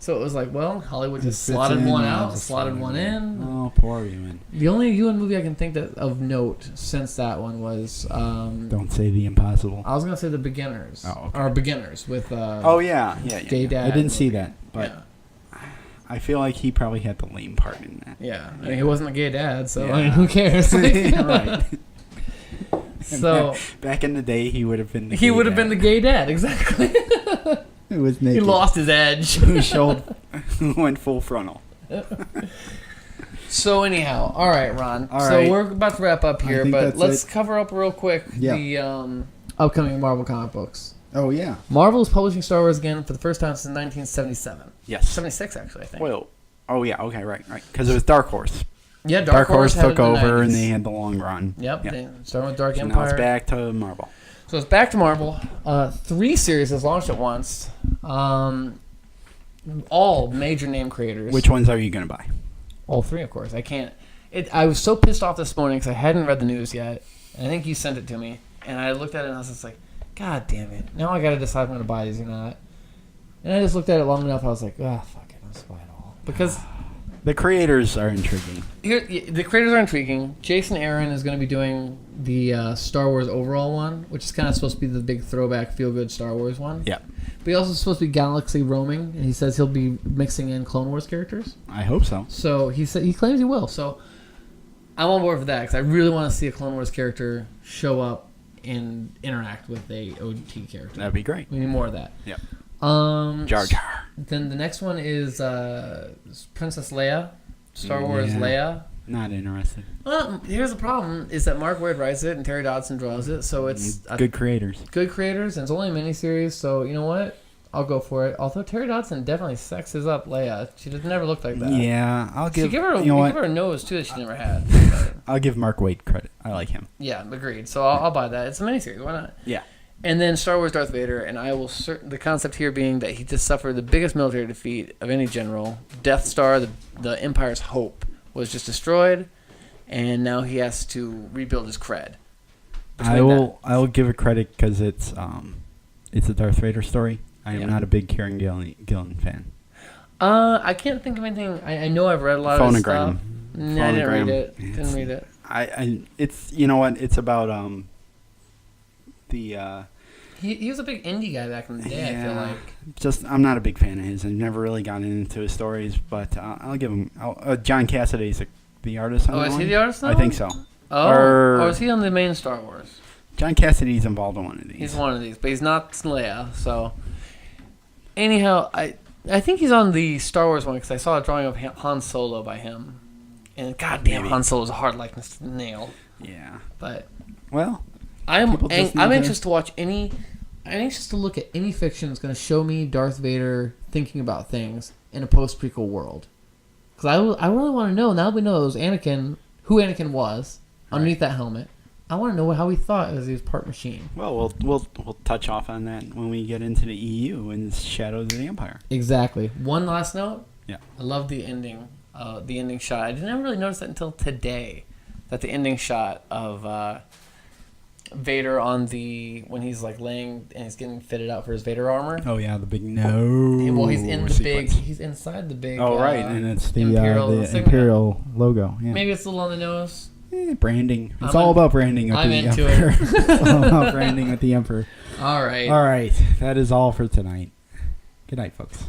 So it was like, well, Hollywood just Fits slotted in, one yeah, out, just slotted one in. Oh, poor Ewan. The only Ewan movie I can think that of note since that one was Don't say the impossible. I was gonna say The Beginners. Oh, okay. Or Beginners with Oh yeah. Gay Dad I didn't see movie. that, but Yeah. I feel like he probably had the lame part in that. Yeah, I mean, he wasn't a gay dad, so Yeah. I mean, who cares? Right. So Back in the day, he would have been. he would have been the gay dad, exactly. It was He naked. lost his edge. Who showed? Who went full frontal? So anyhow, all right, Ron. All so right. we're about to wrap up I here, think but that's let's it. cover up real quick Yeah. the Upcoming Marvel comic books. Oh yeah. Marvel is publishing Star Wars again for the first time since 1977. Yes. 76 actually, I think. Well. Oh yeah. Okay. Right. Because it was Dark Horse. Yeah, Dark Horse had it took in the over, and 90s. they had the long run. Yep. Yeah. They started with Dark So now Empire. it's back to Marvel. So it's back to Marvel. 3 series has launched at once. All major name creators. Which ones are you gonna buy? All 3, of course. I can't. I was so pissed off this morning because I hadn't read the news yet. And I think you sent it to me. And I looked at it and I was just like, God damn it. Now I got to decide if I'm going to buy these or not. And I just looked at it long enough. I was like, fuck it. I'll just buy it all. Because The creators are intriguing. the creators are intriguing. Jason Aaron is going to be doing the Star Wars overall one, which is kind of supposed to be the big throwback, feel-good Star Wars one. Yeah. But he also supposed to be galaxy roaming, and he says he'll be mixing in Clone Wars characters. I hope so. So he claims he will. So I'm on board for that because I really want to see a Clone Wars character show up and interact with a OT character. That'd be great. We need more of that. Yeah. Jar Jar Jar. Then the next one is Princess Leia, Star Wars Yeah. Leia. Not interested. Well, here's the problem: is that Mark Waid writes it and Terry Dodson draws it, so it's Good creators. good creators, and it's only a miniseries. So you know what? I'll go for it. Although Terry Dodson definitely sexes up Leia. She just never looked like that. Yeah, I'll She give. give her a, you know you what? give her a nose too that she never had. But, I'll give Mark Waid credit. I like him. yeah, agreed. So I'll buy that. It's a miniseries. Why not? Yeah. And then Star Wars Darth Vader, and I will the concept here being that he just suffered the biggest military defeat of any general. Death Star, the Empire's hope, was just destroyed, and now he has to rebuild his cred. I will give it credit because it's a Darth Vader story. I am not a big Kieran Gillen fan. I can't think of anything. I know I've read a lot of his stuff. No, I didn't read it. Didn't read it. It's you know what? It's about the. He was a big indie guy back in the day. I feel like. I'm not a big fan of his. I've never really gotten into his stories, but I'll give him. John Cassidy's the artist. Oh, is he the artist? I think so. Oh, or is he on the main Star Wars? John Cassidy's involved in one of these. He's one of these, but he's not Leia. So, anyhow, I think he's on the Star Wars one because I saw a drawing of Han Solo by him, and goddamn, Han Solo's a hard likeness to nail. Yeah, but well, I'm anxious to watch any. I'm anxious to look at any fiction that's going to show me Darth Vader thinking about things in a post-prequel world. Because I really want to know, now that we know it was Anakin, who Anakin was, underneath that helmet, I want to know how he thought as he was part machine. Well, we'll touch off on that when we get into the EU and Shadows of the Empire. Exactly. One last note. Yeah. I love the ending shot. I didn't really notice that until today, that the ending shot of Vader when he's like laying and he's getting fitted out for his Vader armor. Oh yeah, the big he's inside the big. Oh right, and it's the Imperial logo. Yeah. Maybe it's a little on the nose. Branding. It's all about branding. I'm into it. It's all about branding with the Emperor. All right. All right. That is all for tonight. Good night, folks.